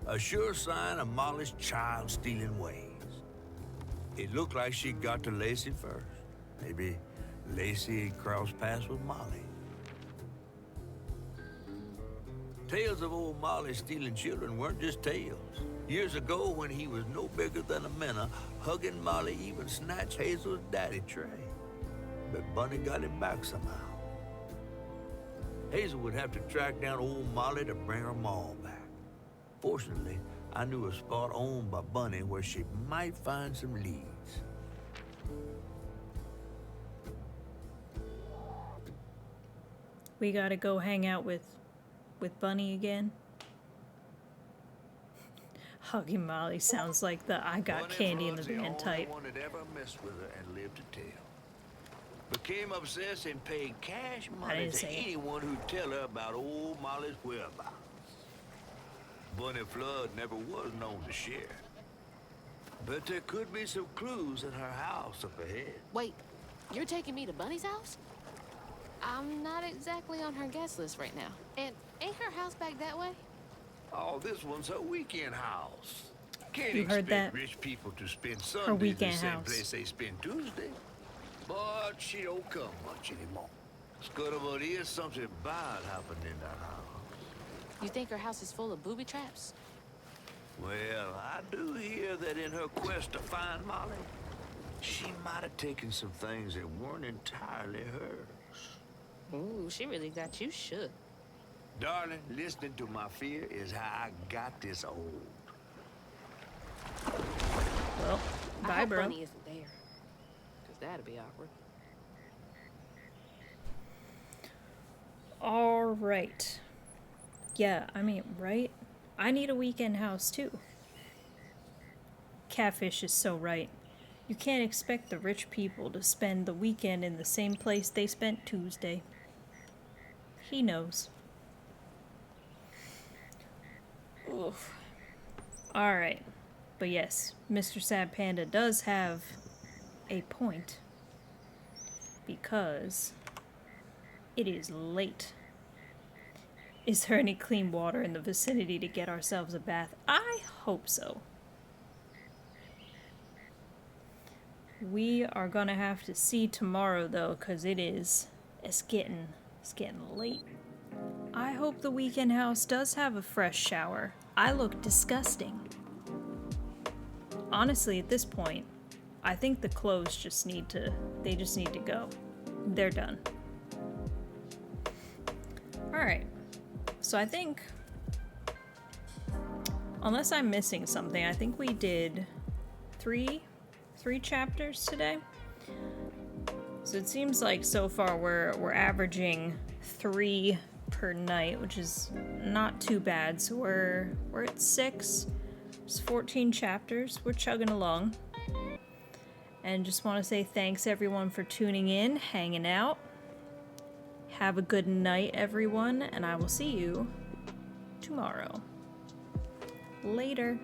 a sure sign of Molly's child-stealing ways. It looked like she got to Lacey first. Maybe Lacey had crossed paths with Molly. Tales of old Molly stealing children weren't just tales. Years ago, when he was no bigger than a minnow, Huggin' Molly even snatched Hazel's daddy, Trey. But Bunny got him back somehow. Hazel would have to track down old Molly to bring her maw back. Fortunately, I knew a spot owned by Bunny where she might find some leads. We gotta go hang out with Bunny again. Hugging Molly sounds like the I got Bunny candy in the Flood's van only type. one that ever messed with her and lived to tell. Became obsessed and paid cash money didn't to say it. anyone who'd tell her about old Molly's whereabouts. Bunny Flood never was known to share. But there could be some clues in her house up ahead. Wait, you're taking me to Bunny's house? I'm not exactly on her guest list right now. And ain't her house back that way? Oh, this one's her weekend house. Can't You heard expect that? rich people to spend Her Sundays in the weekend same house. place they spend Tuesday. But she don't come much anymore. But is something bad happening in that house. You think her house is full of booby traps? Well, I do hear that in her quest to find Molly, she might have taken some things that weren't entirely hers. Ooh, she really got you shook. Darling, listening to my fear is how I got this old. Well, I bye, hope bro. Bunny isn't there. Because that'd be awkward. All right. Yeah, I mean, right? I need a weekend house too. Catfish is so right. You can't expect the rich people to spend the weekend in the same place they spent Tuesday. He knows. Oof. Alright. But yes, Mr. Sad Panda does have a point. Because it is late. Is there any clean water in the vicinity to get ourselves a bath? I hope so. We are gonna have to see tomorrow though, cause it's getting late. I hope the weekend house does have a fresh shower. I look disgusting. Honestly, at this point, I think the clothes just need to go. They're done. Alright. So I think, unless I'm missing something, I think we did three chapters today. So it seems like so far we're averaging 3 per night, which is not too bad. So we're at 6. It's 14 chapters. We're chugging along. And just want to say thanks everyone for tuning in, hanging out. Have a good night, everyone, and I will see you tomorrow. Later.